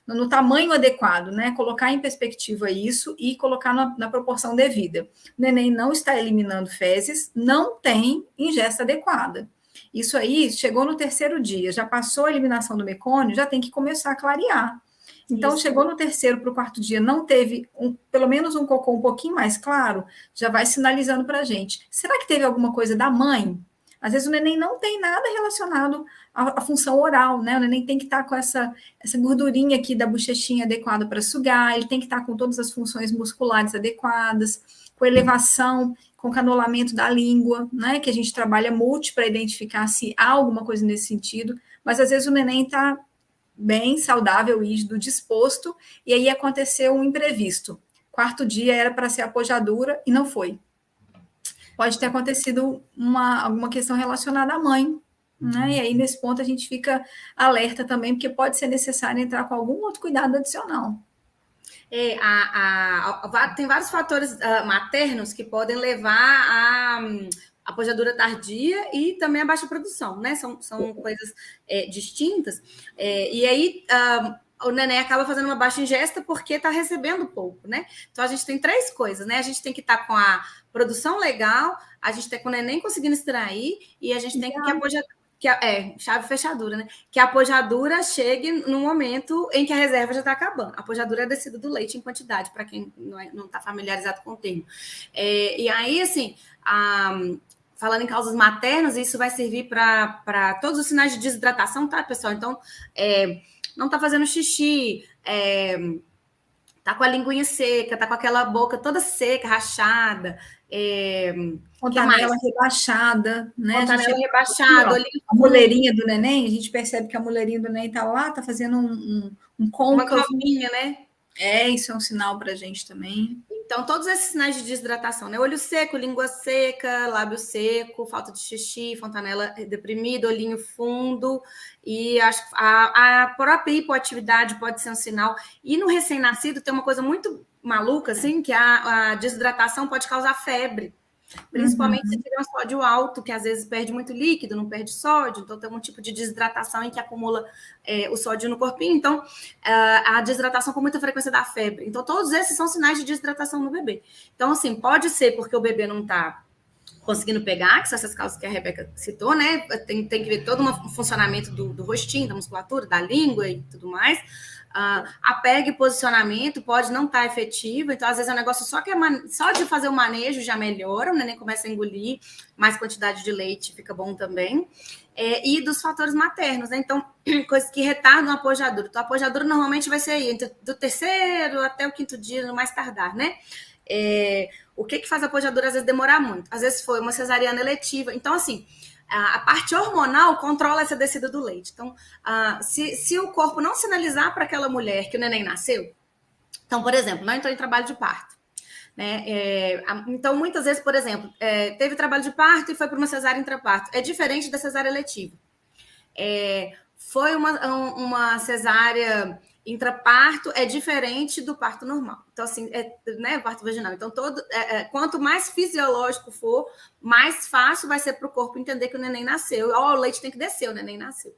no tamanho adequado, né? Colocar em perspectiva isso e colocar na proporção devida. O neném não está eliminando fezes, não tem ingesta adequada. Isso aí chegou no terceiro dia, já passou a eliminação do mecônio, já tem que começar a clarear. Então, isso. Chegou no terceiro para o quarto dia, não teve pelo menos um cocô um pouquinho mais claro, já vai sinalizando para a gente. Será que teve alguma coisa da mãe? Às vezes o neném não tem nada relacionado à função oral, né? O neném tem que estar com essa gordurinha aqui da bochechinha adequada para sugar, ele tem que estar com todas as funções musculares adequadas, com elevação, com canolamento da língua, né? Que a gente trabalha multi para identificar se há alguma coisa nesse sentido, mas às vezes o neném está bem saudável, rígido, disposto, e aí aconteceu um imprevisto. Quarto dia era para ser apojadura e não foi. Pode ter acontecido alguma questão relacionada à mãe, né? E aí, nesse ponto, a gente fica alerta também, porque pode ser necessário entrar com algum outro cuidado adicional. Tem vários fatores maternos que podem levar apojadura tardia e também a baixa produção, né? São coisas distintas. E aí o neném acaba fazendo uma baixa ingesta porque está recebendo pouco, né? Então a gente tem 3 coisas, né? A gente tem que estar com a produção legal, a gente tem com o neném conseguindo extrair e a gente tem que apojadura. Chave fechadura, né? Que a apojadura chegue no momento em que a reserva já está acabando. A apojadura é a descida do leite em quantidade, para quem não está familiarizado com o termo. E aí, assim, falando em causas maternas, isso vai servir para todos os sinais de desidratação, tá, pessoal? Então, não está fazendo xixi, tá com a linguinha seca, tá com aquela boca toda seca, rachada, fontanela rebaixada, né? Fontanela rebaixada, a muleirinha do neném, a gente percebe que a muleirinha do neném tá lá, tá fazendo um côncavo. Uma covinha, né? Isso é um sinal para a gente também. Então, todos esses sinais de desidratação, né? Olho seco, língua seca, lábio seco, falta de xixi, fontanela deprimida, olhinho fundo, e acho que a própria hipoatividade pode ser um sinal. E no recém-nascido tem uma coisa muito maluca, assim, que a desidratação pode causar febre. Principalmente se tiver um sódio alto, que às vezes perde muito líquido, não perde sódio, então tem um tipo de desidratação em que acumula o sódio no corpinho, então a desidratação com muita frequência dá febre. Então, todos esses são sinais de desidratação no bebê. Então, assim, pode ser porque o bebê não está conseguindo pegar, que são essas causas que a Rebeca citou, né? Tem que ver todo um funcionamento do rostinho, da musculatura, da língua e tudo mais. A pega e posicionamento pode não estar efetivo, então às vezes é um negócio só de fazer o manejo já melhora, o neném começa a engolir mais quantidade de leite, fica bom também. E dos fatores maternos, né? Então, coisas que retardam a apojadura. Então, a apojadura normalmente vai ser aí, do 3º até o 5º dia, no mais tardar, né? O que faz a apojadura às vezes demorar muito? Às vezes foi uma cesariana eletiva. Então, assim, a parte hormonal controla essa descida do leite. Então, se o corpo não sinalizar para aquela mulher que o neném nasceu, então, por exemplo, não entrou em trabalho de parto, né? Então, muitas vezes, por exemplo, teve trabalho de parto e foi para uma cesárea intraparto. É diferente da cesárea eletiva. Foi uma cesárea intraparto, é diferente do parto normal. Então, assim, né, parto vaginal. Então, quanto mais fisiológico for, mais fácil vai ser para o corpo entender que o neném nasceu. O leite tem que descer, o neném nasceu.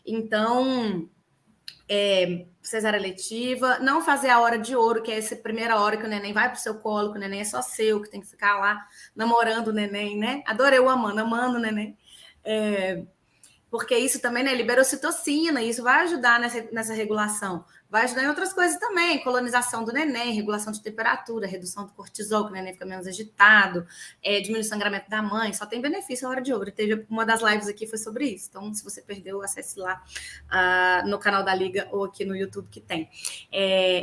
Então, cesárea letiva, não fazer a hora de ouro, que é essa primeira hora que o neném vai para o seu colo, que o neném é só seu, que tem que ficar lá namorando o neném, né? Adorei o amando o neném. Porque isso também, né, libera ocitocina, e isso vai ajudar nessa regulação. Vai ajudar em outras coisas também, colonização do neném, regulação de temperatura, redução do cortisol, que o neném fica menos agitado, diminui o sangramento da mãe, só tem benefício a hora de ouro. Teve uma das lives aqui foi sobre isso, então se você perdeu, acesse lá no canal da Liga ou aqui no YouTube que tem.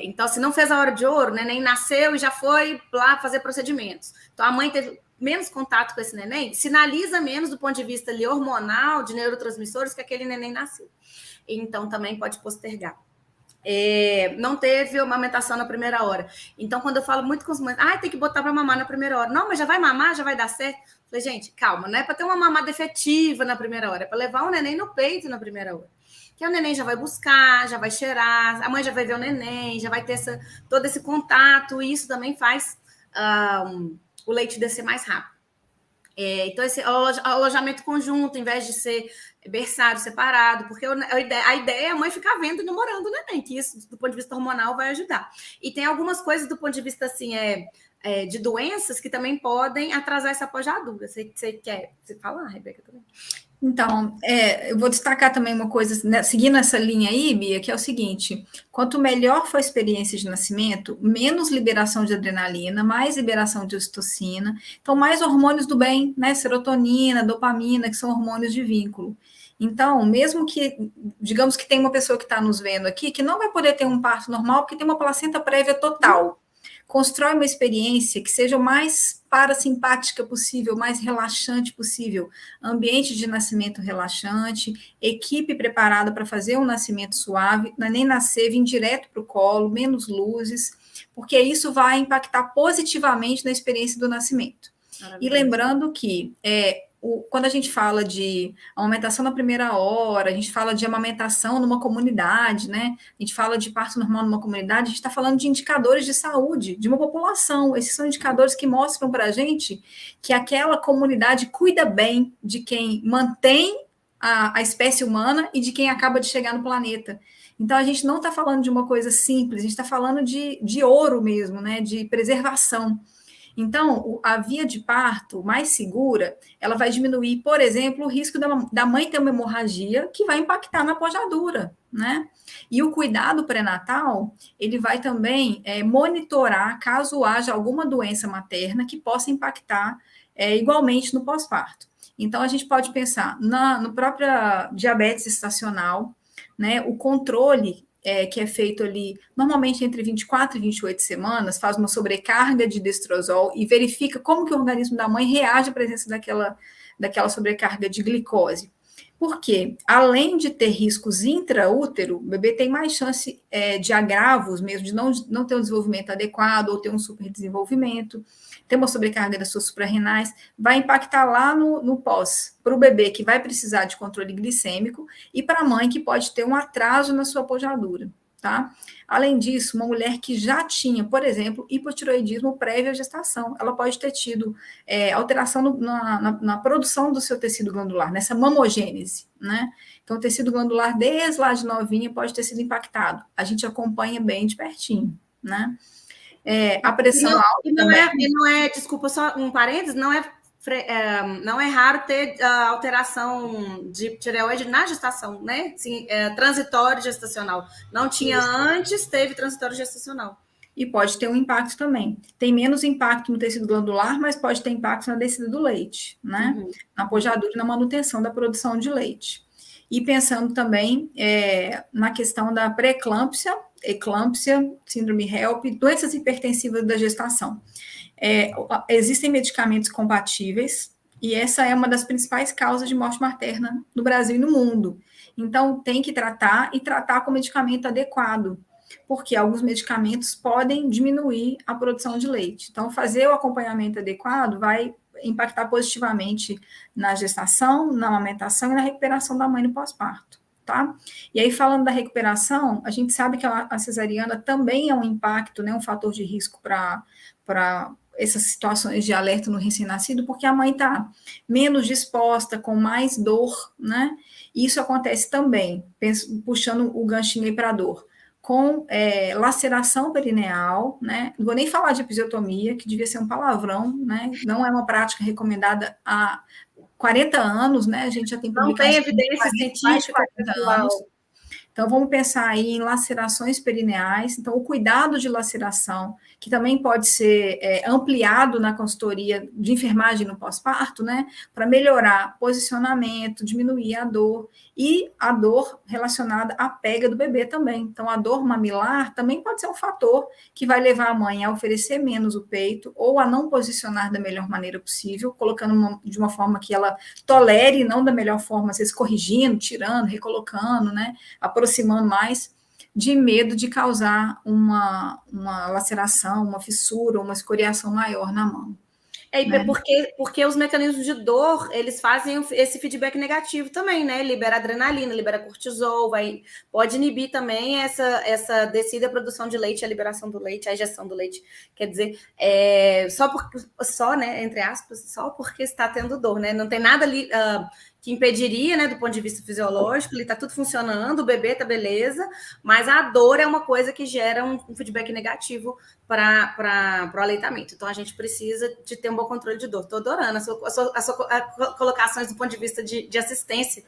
Então, se não fez a hora de ouro, o neném nasceu e já foi lá fazer procedimentos. Então, a mãe teve menos contato com esse neném, sinaliza menos do ponto de vista ali, hormonal, de neurotransmissores, que aquele neném nasceu. Então, também pode postergar. Não teve amamentação na primeira hora. Então, quando eu falo muito com os mães, tem que botar para mamar na primeira hora. Não, mas já vai mamar, já vai dar certo. Eu falei, gente, calma, não é para ter uma mamada efetiva na primeira hora, é para levar o neném no peito na primeira hora. Que o neném já vai buscar, já vai cheirar, a mãe já vai ver o neném, já vai ter todo esse contato, e isso também faz o leite descer mais rápido. Então, esse alojamento conjunto, em vez de ser berçário separado, porque a ideia é a mãe ficar vendo e namorando o neném, que isso, do ponto de vista hormonal, vai ajudar. E tem algumas coisas do ponto de vista, assim, de doenças que também podem atrasar essa apojadura. Você quer falar, Rebeca, também? Então, eu vou destacar também uma coisa, né, seguindo essa linha aí, Bia, que é o seguinte: quanto melhor for a experiência de nascimento, menos liberação de adrenalina, mais liberação de ocitocina, então mais hormônios do bem, né, serotonina, dopamina, que são hormônios de vínculo. Então, mesmo que, digamos que tem uma pessoa que está nos vendo aqui, que não vai poder ter um parto normal, porque tem uma placenta prévia total, constrói uma experiência que seja o mais parasimpática possível, mais relaxante possível, ambiente de nascimento relaxante, equipe preparada para fazer um nascimento suave, nem nascer, vir direto para o colo, menos luzes, porque isso vai impactar positivamente na experiência do nascimento. Maravilha. E lembrando que quando a gente fala de amamentação na primeira hora, a gente fala de amamentação numa comunidade, né? A gente fala de parto normal numa comunidade, a gente está falando de indicadores de saúde de uma população. Esses são indicadores que mostram para a gente que aquela comunidade cuida bem de quem mantém a espécie humana e de quem acaba de chegar no planeta. Então, a gente não está falando de uma coisa simples, a gente está falando de ouro mesmo, né? De preservação. Então, a via de parto mais segura, ela vai diminuir, por exemplo, o risco da mãe ter uma hemorragia que vai impactar na pojadura, né? E o cuidado pré-natal, ele vai também monitorar caso haja alguma doença materna que possa impactar igualmente no pós-parto. Então, a gente pode pensar no própria diabetes gestacional, né? O controle que é feito ali, normalmente entre 24 e 28 semanas, faz uma sobrecarga de destrozol e verifica como que o organismo da mãe reage à presença daquela sobrecarga de glicose. Porque, além de ter riscos intraútero, o bebê tem mais chance de agravos mesmo, de não ter um desenvolvimento adequado ou ter um superdesenvolvimento, ter uma sobrecarga das suas suprarrenais, vai impactar lá no pós, para o bebê que vai precisar de controle glicêmico e para a mãe que pode ter um atraso na sua pojadura, tá? Além disso, uma mulher que já tinha, por exemplo, hipotiroidismo prévio à gestação, ela pode ter tido alteração na produção do seu tecido glandular, nessa mamogênese, né? Então, o tecido glandular, desde lá de novinha, pode ter sido impactado. A gente acompanha bem de pertinho, né? A pressão alta também. Desculpa, só um parênteses, não é raro ter alteração de tireoide na gestação, né? Sim, transitório gestacional. Não tinha antes, teve transitório gestacional. E pode ter um impacto também. Tem menos impacto no tecido glandular, mas pode ter impacto na descida do leite, né? Uhum. Na pojadura e na manutenção da produção de leite. E pensando também na questão da pré-eclâmpsia, eclâmpsia, síndrome HELP, doenças hipertensivas da gestação. Existem medicamentos compatíveis, e essa é uma das principais causas de morte materna no Brasil e no mundo. Então, tem que tratar e tratar com medicamento adequado, porque alguns medicamentos podem diminuir a produção de leite. Então, fazer o acompanhamento adequado vai impactar positivamente na gestação, na amamentação e na recuperação da mãe no pós-parto, tá? E aí, falando da recuperação, a gente sabe que a cesariana também é um impacto, né, um fator de risco para essas situações de alerta no recém-nascido, porque a mãe está menos disposta, com mais dor, né? E isso acontece também, puxando o ganchinho aí para a dor, com laceração perineal, né? Não vou nem falar de episiotomia, que devia ser um palavrão, né? Não é uma prática recomendada há 40 anos, né? A gente já tem publicação. Não tem evidência científica. Então, vamos pensar aí em lacerações perineais. Então, o cuidado de laceração, que também pode ser ampliado na consultoria de enfermagem no pós-parto, né? Para melhorar posicionamento, diminuir a dor e a dor relacionada à pega do bebê também. Então, a dor mamilar também pode ser um fator que vai levar a mãe a oferecer menos o peito ou a não posicionar da melhor maneira possível, colocando de uma forma que ela tolere, não da melhor forma, às vezes corrigindo, tirando, recolocando, né? Aproximando mais, de medo de causar uma laceração, uma fissura, uma escoriação maior na mão. Né? Porque os mecanismos de dor, eles fazem esse feedback negativo também, né? Libera adrenalina, libera cortisol, pode inibir também essa descida, a produção de leite, a liberação do leite, a ejeção do leite. Quer dizer, só, né, entre aspas, só porque está tendo dor, né? Não tem nada ali que impediria, né, do ponto de vista fisiológico, ele está tudo funcionando, o bebê está beleza, mas a dor é uma coisa que gera um feedback negativo para o aleitamento. Então, a gente precisa de ter um bom controle de dor. Estou adorando as suas colocações do ponto de vista de assistência.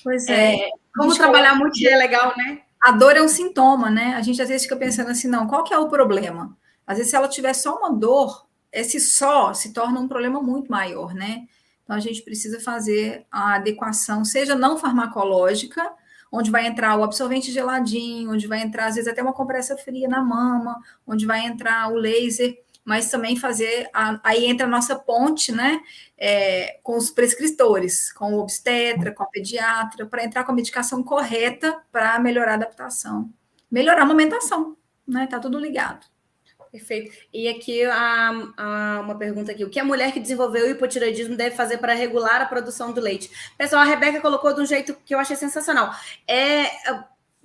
Pois é. Como trabalhar muito é legal, né? A dor é um sintoma, né? A gente às vezes fica pensando assim, não, qual que é o problema? Às vezes, se ela tiver só uma dor, esse só se torna um problema muito maior, né? Então, a gente precisa fazer a adequação, seja não farmacológica, onde vai entrar o absorvente geladinho, onde vai entrar, às vezes, até uma compressa fria na mama, onde vai entrar o laser, mas também fazer, aí entra a nossa ponte, né, com os prescritores, com o obstetra, com a pediatra, para entrar com a medicação correta para melhorar a adaptação, melhorar a amamentação, né, tá tudo ligado. Perfeito. E aqui uma pergunta aqui. O que a mulher que desenvolveu o hipotireoidismo deve fazer para regular a produção do leite? Pessoal, a Rebeca colocou de um jeito que eu achei sensacional.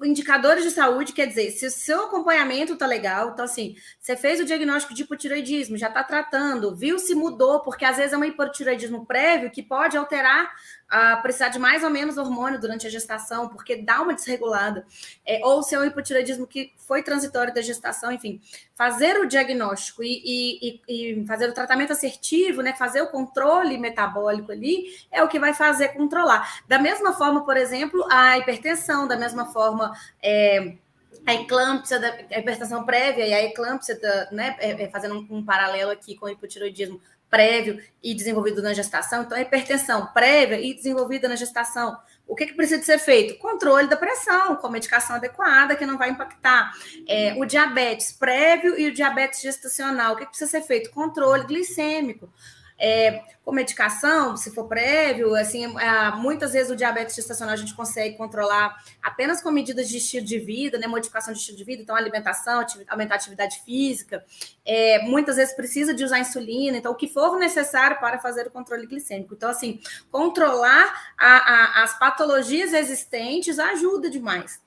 Indicadores de saúde, quer dizer, se o seu acompanhamento tá legal, então assim, você fez o diagnóstico de hipotireoidismo, já tá tratando, viu se mudou, porque às vezes é um hipotireoidismo prévio que pode alterar, precisar de mais ou menos hormônio durante a gestação, porque dá uma desregulada, ou se é um hipotireoidismo que foi transitório da gestação, enfim, fazer o diagnóstico e fazer o tratamento assertivo, né, fazer o controle metabólico ali, é o que vai fazer controlar. Da mesma forma, por exemplo, a hipertensão, da mesma forma, a eclâmpsia, a hipertensão prévia e a eclâmpsia, né, fazendo um paralelo aqui com o hipotireoidismo prévio e desenvolvido na gestação. Então, a hipertensão prévia e desenvolvida na gestação. O que precisa de ser feito? Controle da pressão, com medicação adequada, que não vai impactar. O diabetes prévio e o diabetes gestacional. O que precisa ser feito? Controle glicêmico. Com medicação, se for prévio, assim, muitas vezes o diabetes gestacional a gente consegue controlar apenas com medidas de estilo de vida, né, modificação de estilo de vida, então alimentação, aumentar a atividade física, muitas vezes precisa de usar insulina, então o que for necessário para fazer o controle glicêmico. Então, assim, controlar as patologias existentes ajuda demais.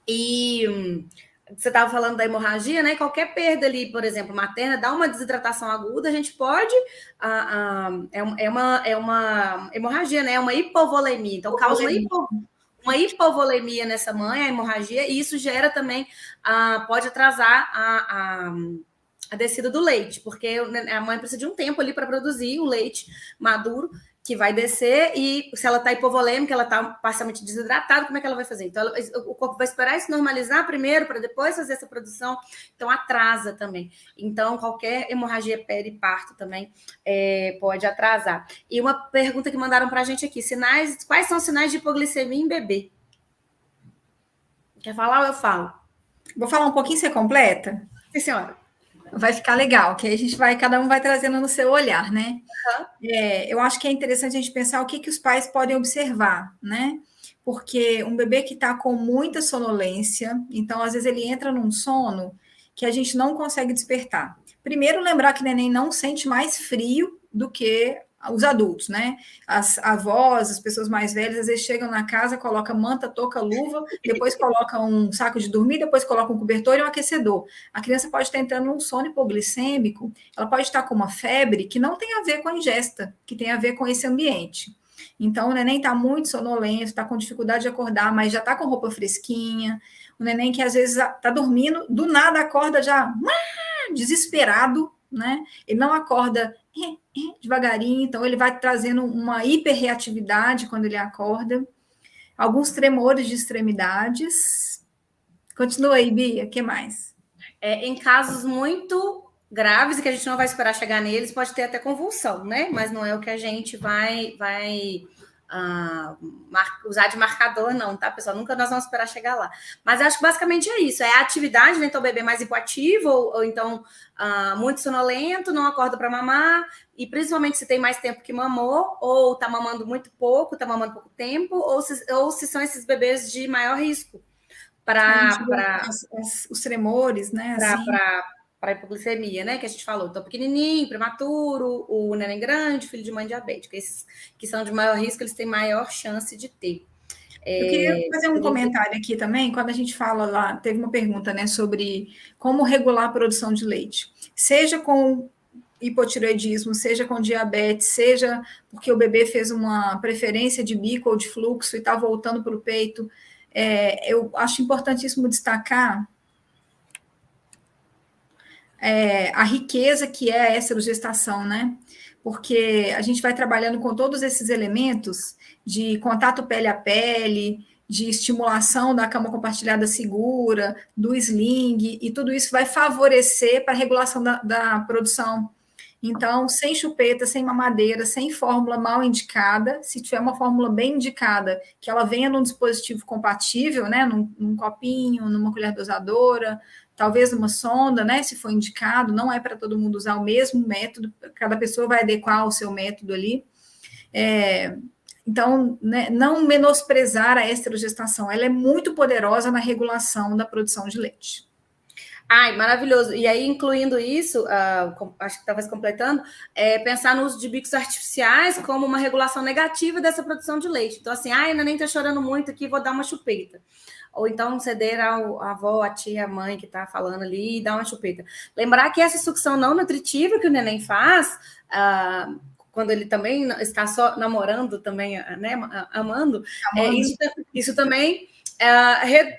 E você estava falando da hemorragia, né? Qualquer perda ali, por exemplo, materna, dá uma desidratação aguda, a gente pode. É uma hemorragia, né? É uma hipovolemia. Então, causa uma hipovolemia nessa mãe, a hemorragia, e isso gera também, pode atrasar a descida do leite, porque a mãe precisa de um tempo ali para produzir o leite maduro, que vai descer, e se ela está hipovolêmica, ela está parcialmente desidratada, como é que ela vai fazer? Então, o corpo vai esperar isso normalizar primeiro, para depois fazer essa produção, então atrasa também. Então, qualquer hemorragia periparto também pode atrasar. E uma pergunta que mandaram para a gente aqui, quais são os sinais de hipoglicemia em bebê? Quer falar ou eu falo? Vou falar um pouquinho, você completa? Sim, senhora. Vai ficar legal, que aí cada um vai trazendo no seu olhar, né? Uhum. Eu acho que é interessante a gente pensar o que os pais podem observar, né? Porque um bebê que está com muita sonolência, então às vezes ele entra num sono que a gente não consegue despertar. Primeiro, lembrar que o neném não sente mais frio do que os adultos, né? As avós, as pessoas mais velhas, às vezes chegam na casa, colocam manta, touca, luva, depois colocam um saco de dormir, depois colocam um cobertor e um aquecedor. A criança pode estar entrando num sono hipoglicêmico, ela pode estar com uma febre que não tem a ver com a ingesta, que tem a ver com esse ambiente. Então, o neném está muito sonolento, está com dificuldade de acordar, mas já está com roupa fresquinha. O neném que às vezes está dormindo, do nada acorda já desesperado, né? Ele não acorda devagarinho, então ele vai trazendo uma hiperreatividade quando ele acorda, alguns tremores de extremidades. Continua aí, Bia, o que mais? Em casos muito graves, que a gente não vai esperar chegar neles, pode ter até convulsão, né? Mas não é o que a gente vai usar de marcador, não, tá, pessoal? Nunca nós vamos esperar chegar lá. Mas acho que basicamente é isso. É a atividade, né? Então o bebê mais hipoativo, ou então muito sonolento, não acorda para mamar, e principalmente se tem mais tempo que mamou, ou tá mamando muito pouco, tá mamando pouco tempo, ou se são esses bebês de maior risco para os tremores, né? Para hipoglicemia, né? Que a gente falou. Então, pequenininho, prematuro, o neném grande, filho de mãe diabética. Esses que são de maior risco, eles têm maior chance de ter. Eu queria fazer um comentário aqui também, quando a gente fala lá, teve uma pergunta, né, sobre como regular a produção de leite. Seja com hipotireoidismo, seja com diabetes, seja porque o bebê fez uma preferência de bico ou de fluxo e está voltando para o peito. Eu acho importantíssimo destacar a riqueza que é a esterogestação, né? Porque a gente vai trabalhando com todos esses elementos de contato pele a pele, de estimulação da cama compartilhada segura, do sling, e tudo isso vai favorecer para a regulação da produção. Então, sem chupeta, sem mamadeira, sem fórmula mal indicada, se tiver uma fórmula bem indicada, que ela venha num dispositivo compatível, né, num copinho, numa colher dosadora, talvez numa sonda, né, se for indicado, não é para todo mundo usar o mesmo método, cada pessoa vai adequar o seu método ali. Então, né, não menosprezar a esterogestação, ela é muito poderosa na regulação da produção de leite. Ai, maravilhoso. E aí, incluindo isso, acho que talvez completando, pensar no uso de bicos artificiais como uma regulação negativa dessa produção de leite. Então, assim, ai, o neném tá chorando muito aqui, vou dar uma chupeta. Ou então ceder à avó, à tia, à mãe que tá falando ali e dar uma chupeta. Lembrar que essa sucção não nutritiva que o neném faz, quando ele também está só namorando, também, né, amando. Isso também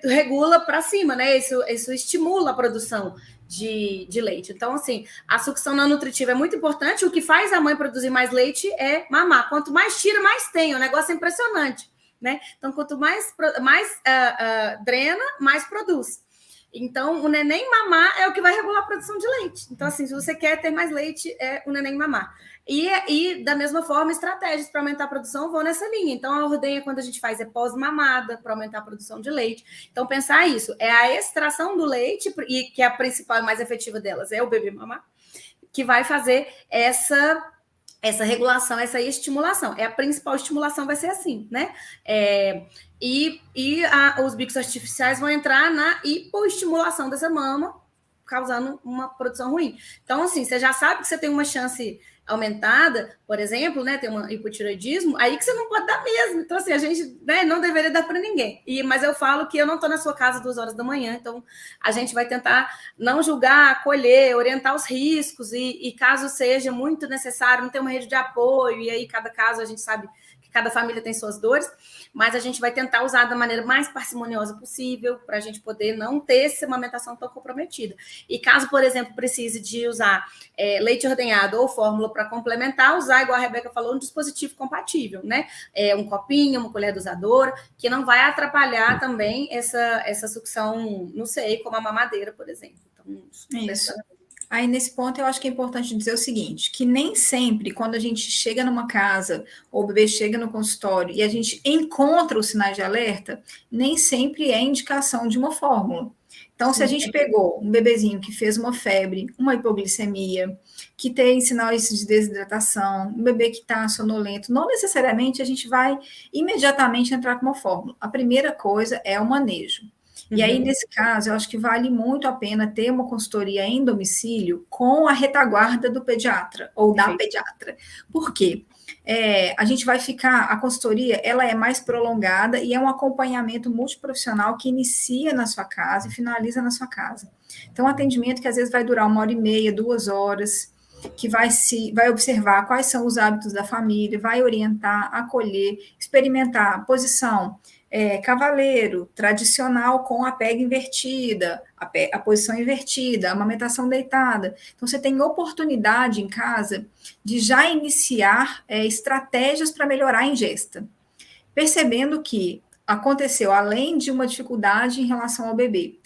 regula para cima, né? Isso estimula a produção de leite. Então, assim, a sucção não nutritiva é muito importante. O que faz a mãe produzir mais leite é mamar. Quanto mais tira, mais tem. O negócio é impressionante, né? Então, quanto mais drena, mais produz. Então, o neném mamar é o que vai regular a produção de leite. Então, assim, se você quer ter mais leite, é o neném mamar. E da mesma forma, estratégias para aumentar a produção vão nessa linha. Então, a ordenha, quando a gente faz, é pós-mamada, para aumentar a produção de leite. Então, pensar isso, é a extração do leite, e que é a principal e mais efetiva delas, é o bebê mamar, que vai fazer essa regulação, essa estimulação. A principal estimulação vai ser assim, né? Os bicos artificiais vão entrar na hipoestimulação dessa mama, causando uma produção ruim. Então, assim, você já sabe que você tem uma chance aumentada, por exemplo, né, tem um hipotireoidismo, aí que você não pode dar mesmo. Então, assim, a gente, né, não deveria dar para ninguém. Mas eu falo que eu não estou na sua casa 2 horas da manhã, então a gente vai tentar não julgar, acolher, orientar os riscos e caso seja muito necessário, não ter uma rede de apoio, e aí cada caso a gente sabe que cada família tem suas dores, mas a gente vai tentar usar da maneira mais parcimoniosa possível para a gente poder não ter essa amamentação tão comprometida. E caso, por exemplo, precise de usar leite ordenhado ou fórmula para complementar, usar, igual a Rebeca falou, um dispositivo compatível, né? Um copinho, uma colher dosadora, que não vai atrapalhar também essa sucção no seio, como a mamadeira, por exemplo. Então, isso. Aí, nesse ponto, eu acho que é importante dizer o seguinte, que nem sempre, quando a gente chega numa casa, ou o bebê chega no consultório, e a gente encontra os sinais de alerta, nem sempre é indicação de uma fórmula. Então, se a gente pegou um bebezinho que fez uma febre, uma hipoglicemia, que tem sinais de desidratação, um bebê que está sonolento, não necessariamente a gente vai imediatamente entrar com uma fórmula. A primeira coisa é o manejo. E aí, nesse caso, eu acho que vale muito a pena ter uma consultoria em domicílio com a retaguarda do pediatra ou da pediatra. Por quê? A gente vai ficar, a consultoria, ela é mais prolongada e é um acompanhamento multiprofissional que inicia na sua casa e finaliza na sua casa. Então, um atendimento que às vezes vai durar 1h30, 2 horas, que vai observar quais são os hábitos da família, vai orientar, acolher, experimentar a posição cavaleiro, tradicional com a pega invertida, a posição invertida, a amamentação deitada. Então, você tem oportunidade em casa de já iniciar estratégias para melhorar a ingesta, percebendo que aconteceu, além de uma dificuldade em relação ao bebê,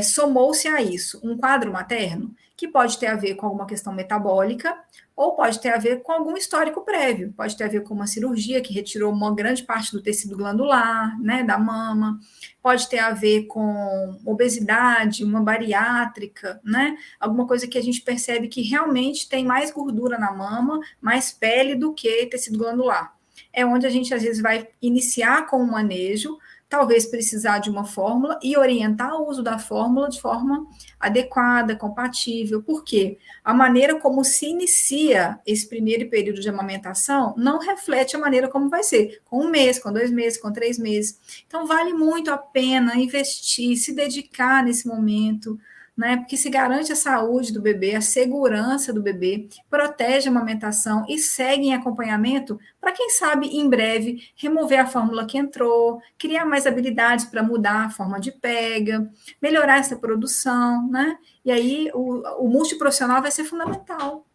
somou-se a isso um quadro materno, que pode ter a ver com alguma questão metabólica, ou pode ter a ver com algum histórico prévio, pode ter a ver com uma cirurgia que retirou uma grande parte do tecido glandular, né, da mama, pode ter a ver com obesidade, uma bariátrica, né, alguma coisa que a gente percebe que realmente tem mais gordura na mama, mais pele do que tecido glandular. É onde a gente, às vezes, vai iniciar com o manejo, talvez precisar de uma fórmula e orientar o uso da fórmula de forma adequada, compatível. Por quê? A maneira como se inicia esse primeiro período de amamentação não reflete a maneira como vai ser, com 1 mês, com 2 meses, com 3 meses. Então, vale muito a pena investir, se dedicar nesse momento, né? Porque se garante a saúde do bebê, a segurança do bebê, protege a amamentação e segue em acompanhamento para, quem sabe, em breve, remover a fórmula que entrou, criar mais habilidades para mudar a forma de pega, melhorar essa produção, né? E aí o multiprofissional vai ser fundamental.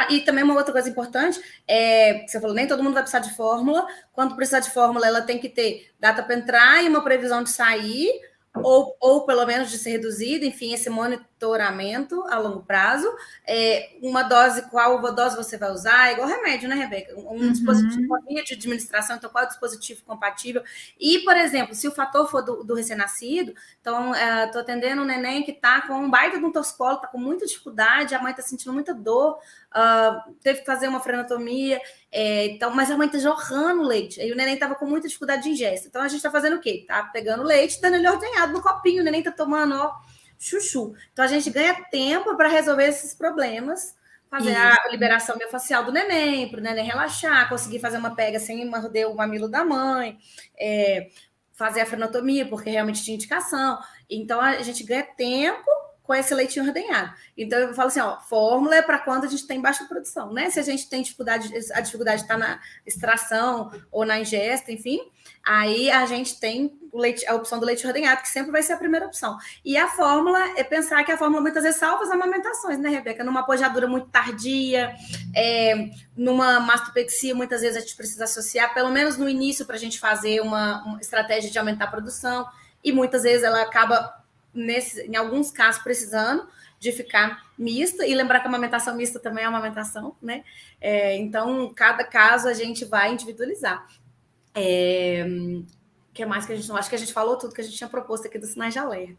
E também uma outra coisa importante, você falou, nem todo mundo vai precisar de fórmula. Quando precisar de fórmula, ela tem que ter data para entrar e uma previsão de sair, ou pelo menos de ser reduzida, enfim, esse monitoramento a longo prazo. Qual dose você vai usar, igual remédio, né, Rebeca? Um dispositivo, uma via de administração, então qual é o dispositivo compatível? E, por exemplo, se o fator for do recém-nascido, então, estou atendendo um neném que está com um baita de um torcicolo, está com muita dificuldade, a mãe está sentindo muita dor, teve que fazer uma frenotomia, mas a mãe está jorrando leite, aí o neném estava com muita dificuldade de ingesta. Então, a gente está fazendo o quê? Tá pegando leite, dando ele ordenhado no copinho, o neném está tomando, chuchu. Então, a gente ganha tempo para resolver esses problemas, fazer a liberação miofascial do neném, para o neném relaxar, conseguir fazer uma pega sem morder o mamilo da mãe, fazer a frenotomia, porque realmente tinha indicação. Então, a gente ganha tempo com esse leitinho ordenhado. Então, eu falo assim, fórmula é para quando a gente tem baixa produção, né? Se a gente tem dificuldade, a dificuldade está na extração ou na ingesta, enfim, aí a gente tem a opção do leite ordenhado, que sempre vai ser a primeira opção. E a fórmula é pensar que a fórmula muitas vezes salva as amamentações, né, Rebeca? Numa pojadura muito tardia, numa mastopexia, muitas vezes a gente precisa associar, pelo menos no início, para a gente fazer uma estratégia de aumentar a produção, e muitas vezes ela acaba em alguns casos, precisando de ficar mista, e lembrar que a amamentação mista também é uma amamentação, né? Então, cada caso a gente vai individualizar. O que mais que a gente não... Acho que a gente falou tudo que a gente tinha proposto aqui dos sinais de alerta.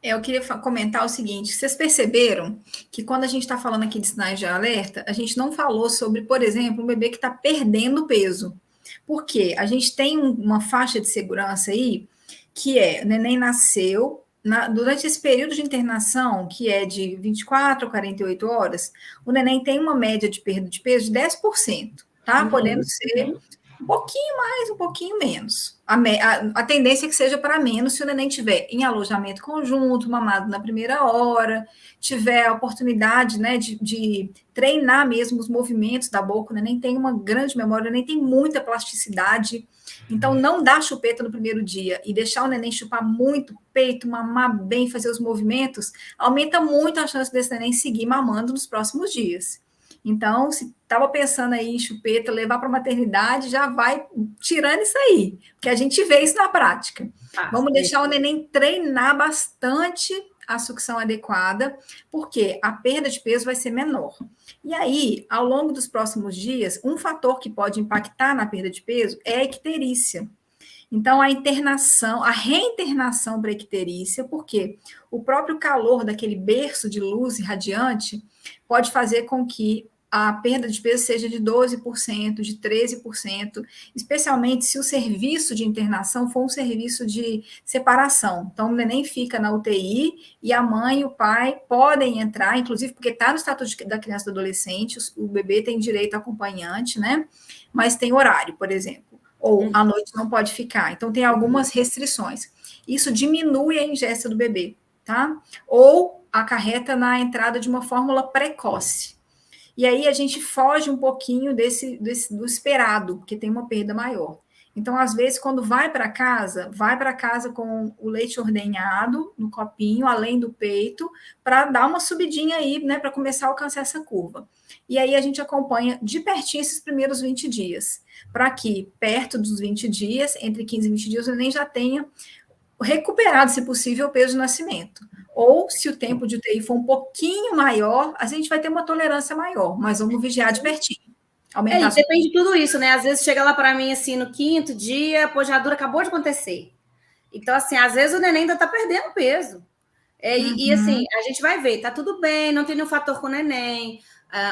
Eu queria comentar o seguinte, vocês perceberam que quando a gente está falando aqui de sinais de alerta, a gente não falou sobre, por exemplo, um bebê que está perdendo peso. Por quê? A gente tem uma faixa de segurança aí, que o neném nasceu, durante esse período de internação, que é de 24 a 48 horas, o neném tem uma média de perda de peso de 10%, tá? Podendo ser um pouquinho mais, um pouquinho menos. A tendência é que seja para menos se o neném tiver em alojamento conjunto, mamado na primeira hora, tiver a oportunidade, né, de treinar mesmo os movimentos da boca. O neném tem uma grande memória, o neném tem muita plasticidade. Então, não dar chupeta no primeiro dia e deixar o neném chupar muito peito, mamar bem, fazer os movimentos, aumenta muito a chance desse neném seguir mamando nos próximos dias. Então, se estava pensando aí em chupeta, levar para a maternidade, já vai tirando isso aí, porque a gente vê isso na prática. Vamos deixar o neném treinar bastante a sucção adequada, porque a perda de peso vai ser menor. E aí, ao longo dos próximos dias, um fator que pode impactar na perda de peso é a icterícia. Então, a reinternação para a icterícia, porque o próprio calor daquele berço de luz irradiante pode fazer com que a perda de peso seja de 12%, de 13%, especialmente se o serviço de internação for um serviço de separação. Então, o neném fica na UTI e a mãe e o pai podem entrar, inclusive porque está no status da criança e do adolescente, o bebê tem direito a acompanhante, né? Mas tem horário, por exemplo, ou à noite não pode ficar. Então, tem algumas restrições. Isso diminui a ingesta do bebê, tá? Ou acarreta na entrada de uma fórmula precoce. E aí a gente foge um pouquinho do esperado, porque tem uma perda maior. Então, às vezes, quando vai para casa com o leite ordenhado no copinho, além do peito, para dar uma subidinha aí, né, para começar a alcançar essa curva. E aí a gente acompanha de pertinho esses primeiros 20 dias, para que, perto dos 20 dias, entre 15 e 20 dias, o neném já tenha recuperado, se possível, o peso do nascimento. Ou, se o tempo de UTI for um pouquinho maior, a gente vai ter uma tolerância maior, mas vamos vigiar de pertinho. Depende de tudo isso, né? Às vezes chega lá para mim, assim, no 5º dia, a pojadura acabou de acontecer. Então, assim, às vezes o neném ainda está perdendo peso. E, assim, a gente vai ver, tá tudo bem, não tem nenhum fator com o neném,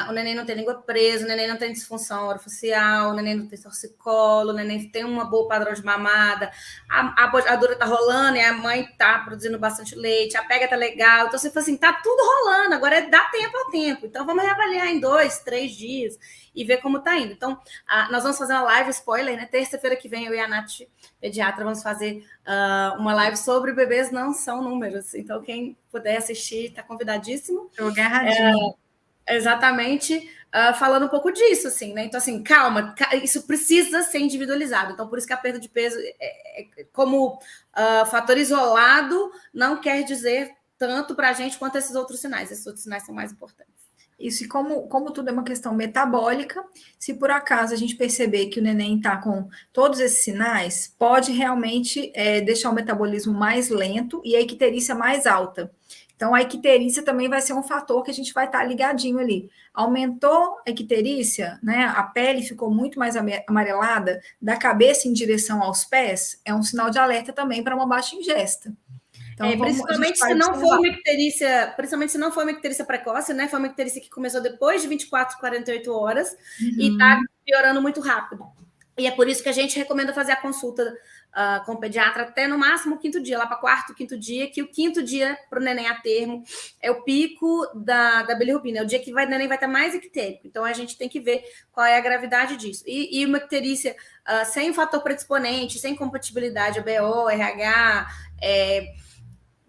o neném não tem língua presa, o neném não tem disfunção orofacial, o neném não tem torcicolo, o neném tem uma boa padrão de mamada, a pojadura tá rolando e a mãe tá produzindo bastante leite, a pega tá legal. Então, você fala assim, tá tudo rolando, agora dá tempo ao tempo. Então, vamos reavaliar em 2, 3 dias e ver como tá indo. Então, nós vamos fazer uma live, spoiler, né? Terça-feira que vem, eu e a Nath, pediatra, vamos fazer uma live sobre bebês não são números. Então, quem puder assistir, tá convidadíssimo. Tô agarradinho. Exatamente, falando um pouco disso, assim, né? Então, assim, calma, isso precisa ser individualizado. Então, por isso que a perda de peso, como fator isolado, não quer dizer tanto para a gente quanto esses outros sinais. Esses outros sinais são mais importantes. Isso, e como tudo é uma questão metabólica, se por acaso a gente perceber que o neném está com todos esses sinais, pode realmente deixar o metabolismo mais lento e a icterícia mais alta. Então, a icterícia também vai ser um fator que a gente vai estar ligadinho ali. Aumentou a icterícia, né? A pele ficou muito mais amarelada, da cabeça em direção aos pés, é um sinal de alerta também para uma baixa ingesta. Então, principalmente se não for uma icterícia precoce, né? Foi uma icterícia que começou depois de 24, 48 horas e está piorando muito rápido. E é por isso que a gente recomenda fazer a consulta com o pediatra até no máximo o 5º dia, lá para 4º, 5º dia, que o 5º dia para o neném a termo é o pico da bilirrubina, é o dia que o neném vai estar mais ictérico. Então, a gente tem que ver qual é a gravidade disso. E uma icterícia sem fator predisponente, sem compatibilidade ABO, RH,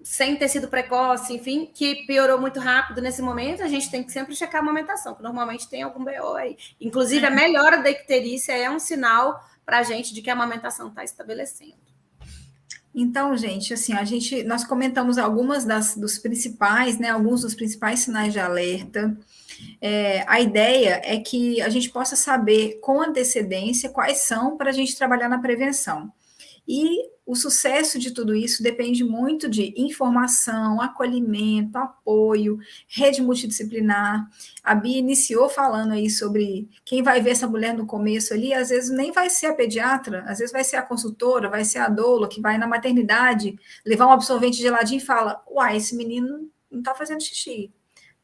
sem tecido precoce, enfim, que piorou muito rápido nesse momento, a gente tem que sempre checar a amamentação, que normalmente tem algum BO aí. Inclusive, a melhora da icterícia é um sinal para a gente de que a amamentação está estabelecendo. Então, gente, assim, nós comentamos alguns dos principais sinais de alerta. A ideia é que a gente possa saber com antecedência quais são para a gente trabalhar na prevenção. E o sucesso de tudo isso depende muito de informação, acolhimento, apoio, rede multidisciplinar. A Bia iniciou falando aí sobre quem vai ver essa mulher no começo ali, às vezes nem vai ser a pediatra, às vezes vai ser a consultora, vai ser a doula que vai na maternidade levar um absorvente geladinho e fala: uai, esse menino não está fazendo xixi.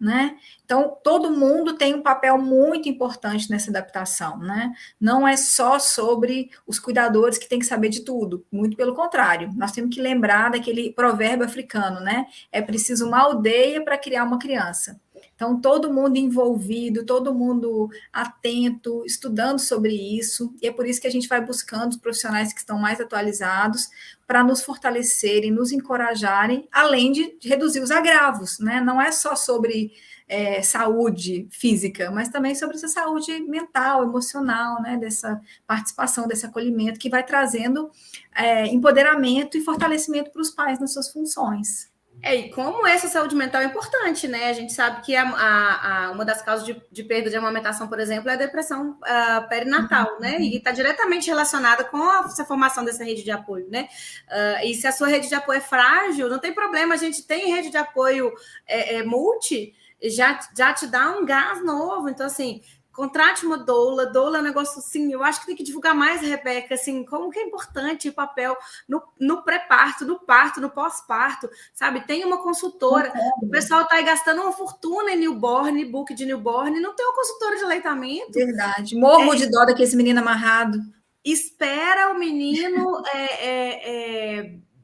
Né? Então, todo mundo tem um papel muito importante nessa adaptação, né? Não é só sobre os cuidadores que têm que saber de tudo, muito pelo contrário, nós temos que lembrar daquele provérbio africano, né? É preciso uma aldeia para criar uma criança. Então, todo mundo envolvido, todo mundo atento, estudando sobre isso, e é por isso que a gente vai buscando os profissionais que estão mais atualizados para nos fortalecerem, nos encorajarem, além de reduzir os agravos, né? Não é só sobre saúde física, mas também sobre essa saúde mental, emocional, né? Dessa participação, desse acolhimento que vai trazendo empoderamento e fortalecimento para os pais nas suas funções. E como essa saúde mental é importante, né? A gente sabe que uma das causas de perda de amamentação, por exemplo, é a depressão perinatal, né? E está diretamente relacionada com essa formação dessa rede de apoio, né? E se a sua rede de apoio é frágil, não tem problema, a gente tem rede de apoio multi, já te dá um gás novo. Então, assim, contrate uma doula é um negócio assim, eu acho que tem que divulgar mais, Rebeca, assim, como que é importante o papel no pré-parto, no parto, no pós-parto, sabe? Tem uma consultora, o pessoal está aí gastando uma fortuna em newborn, book de newborn, não tem uma consultora de aleitamento. Verdade, morro de dó daquele menino amarrado. Espera o menino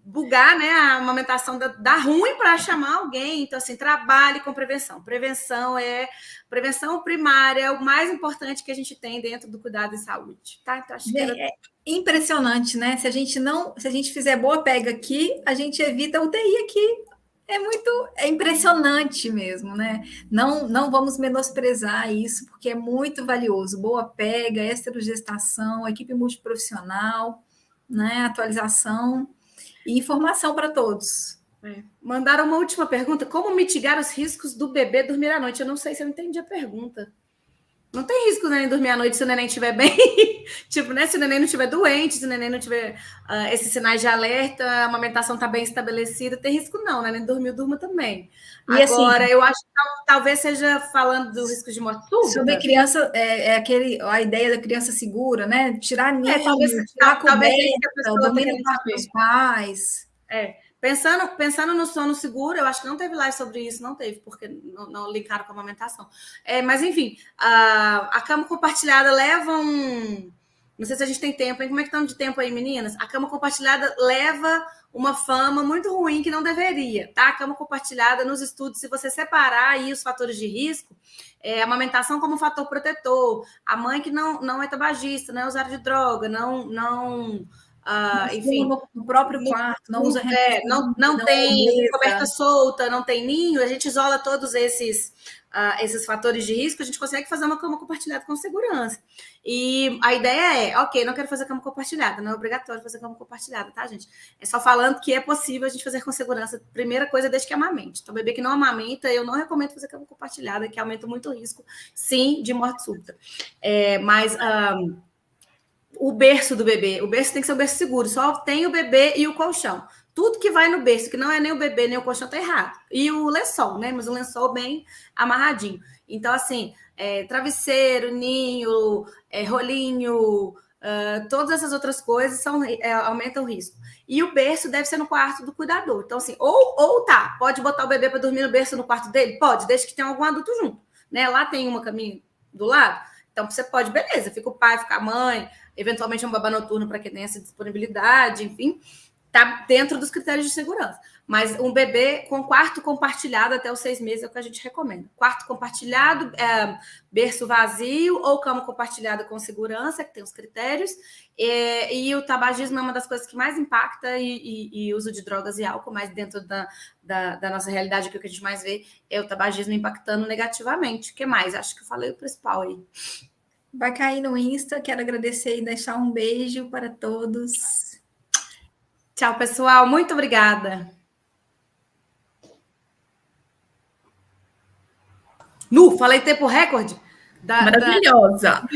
bugar, né, a amamentação dá ruim para chamar alguém. Então, assim, trabalhe com prevenção. Prevenção primária é o mais importante que a gente tem dentro do cuidado em saúde, tá? Então, acho que é impressionante, né? Se a gente fizer boa pega aqui, a gente evita a UTI aqui. É impressionante mesmo, né? Não vamos menosprezar isso, porque é muito valioso. Boa pega, esterogestação, equipe multiprofissional, né? Atualização e informação para todos. Mandaram uma última pergunta: como mitigar os riscos do bebê dormir à noite? Eu não sei se eu entendi a pergunta. Não tem risco do neném dormir à noite se o neném estiver bem. Tipo, né? Se o neném não estiver doente, se o neném não tiver esses sinais de alerta, a amamentação está bem estabelecida, tem risco não, né? Nem dormiu, durma também. E agora, assim, eu acho que talvez seja falando do risco de morte súbita. Sobre criança, a ideia da criança segura, né? Tirar ninho, tirar a coberta, dormir no quarto dos pais. Pensando no sono seguro, eu acho que não teve live sobre isso, não teve, porque não linkaram com a amamentação. Mas, enfim, a cama compartilhada leva um... Não sei se a gente tem tempo, hein? Como é que estamos de tempo aí, meninas? A cama compartilhada leva uma fama muito ruim que não deveria, tá? A cama compartilhada, nos estudos, se você separar aí os fatores de risco, a amamentação como um fator protetor, a mãe que não é tabagista, não é usuária de droga, enfim, no próprio quarto, não usa não tem coberta solta, não tem ninho, a gente isola todos esses fatores de risco, a gente consegue fazer uma cama compartilhada com segurança. E a ideia ok, não quero fazer cama compartilhada, não é obrigatório fazer cama compartilhada, tá, gente? É só falando que é possível a gente fazer com segurança. Primeira coisa, desde que amamente. Então, bebê que não amamenta, eu não recomendo fazer cama compartilhada, que aumenta muito o risco, sim, de morte súbita. Mas o berço do bebê, o berço tem que ser um berço seguro, só tem o bebê e o colchão. Tudo que vai no berço, que não é nem o bebê, nem o colchão, tá errado. E o lençol, né? Mas o lençol bem amarradinho. Então, assim, travesseiro, ninho, rolinho, todas essas outras coisas aumentam o risco. E o berço deve ser no quarto do cuidador. Então, assim, pode botar o bebê para dormir no berço no quarto dele? Pode, desde que tenha algum adulto junto. Né? Lá tem uma caminha do lado. Então, você pode, beleza, fica o pai, fica a mãe, eventualmente um babá noturno para quem tem essa disponibilidade, enfim, está dentro dos critérios de segurança. Mas um bebê com quarto compartilhado até os 6 meses é o que a gente recomenda. Quarto compartilhado, berço vazio ou cama compartilhada com segurança, que tem os critérios. E o tabagismo é uma das coisas que mais impacta e uso de drogas e álcool, mas dentro da nossa realidade, o que a gente mais vê é o tabagismo impactando negativamente. O que mais? Acho que eu falei o principal aí. Vai cair no Insta, quero agradecer e deixar um beijo para todos. Tchau, pessoal. Muito obrigada. Falei tempo recorde? Maravilhosa.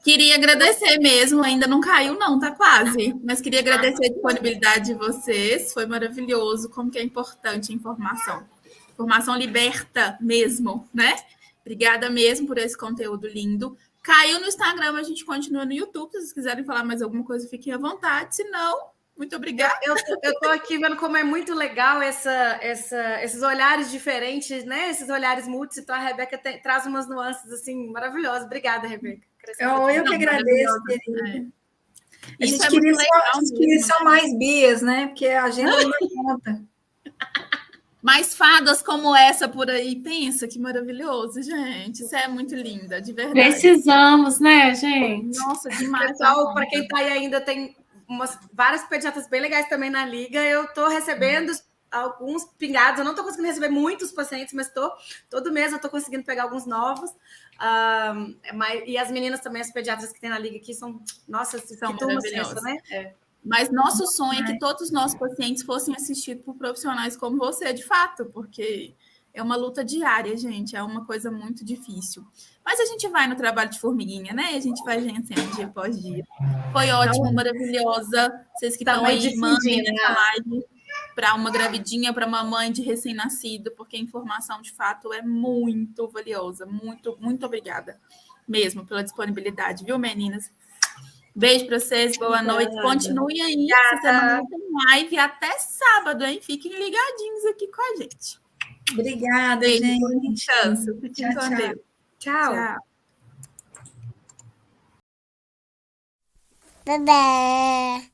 Queria agradecer mesmo, ainda não caiu não, tá quase. Mas queria agradecer a disponibilidade de vocês, foi maravilhoso, como que é importante a informação. Informação liberta mesmo, né? Obrigada mesmo por esse conteúdo lindo. Caiu no Instagram, a gente continua no YouTube. Se vocês quiserem falar mais alguma coisa, fiquem à vontade. Se não, muito obrigada. Eu estou aqui vendo como é muito legal esses olhares diferentes, né? Esses olhares múltiplos. Então, a Rebeca traz umas nuances assim maravilhosas. Obrigada, Rebeca. Eu que agradeço, querida. A gente queria só mais bias, né? Porque a agenda não dá conta. Mais fadas como essa por aí, pensa que maravilhoso, gente. Isso é muito linda, de verdade. Precisamos, né, gente? Nossa, demais. Pessoal, para quem está aí ainda, tem várias pediatras bem legais também na liga. Eu estou recebendo alguns pingados. Eu não estou conseguindo receber muitos pacientes, mas todo mês eu estou conseguindo pegar alguns novos. E as meninas também, as pediatras que tem na liga aqui, são, nossa, são que turma sensa, né? Mas nosso sonho é que todos os nossos pacientes fossem assistidos por profissionais como você, de fato, porque é uma luta diária, gente, é uma coisa muito difícil. Mas a gente vai no trabalho de formiguinha, né? A gente vai vencendo dia após dia. Foi ótimo, maravilhosa. Vocês que estão aí, mandem essa live para uma gravidinha, para mamãe de recém-nascido, porque a informação, de fato, é muito valiosa. Muito, muito obrigada mesmo pela disponibilidade, viu, meninas? Beijo para vocês, boa noite. Continuem aí. Essa semana tem live até sábado, hein? Fiquem ligadinhos aqui com a gente. Obrigada, beijo, gente. Descanso. Fiquem com Deus. Tchau. Bebê.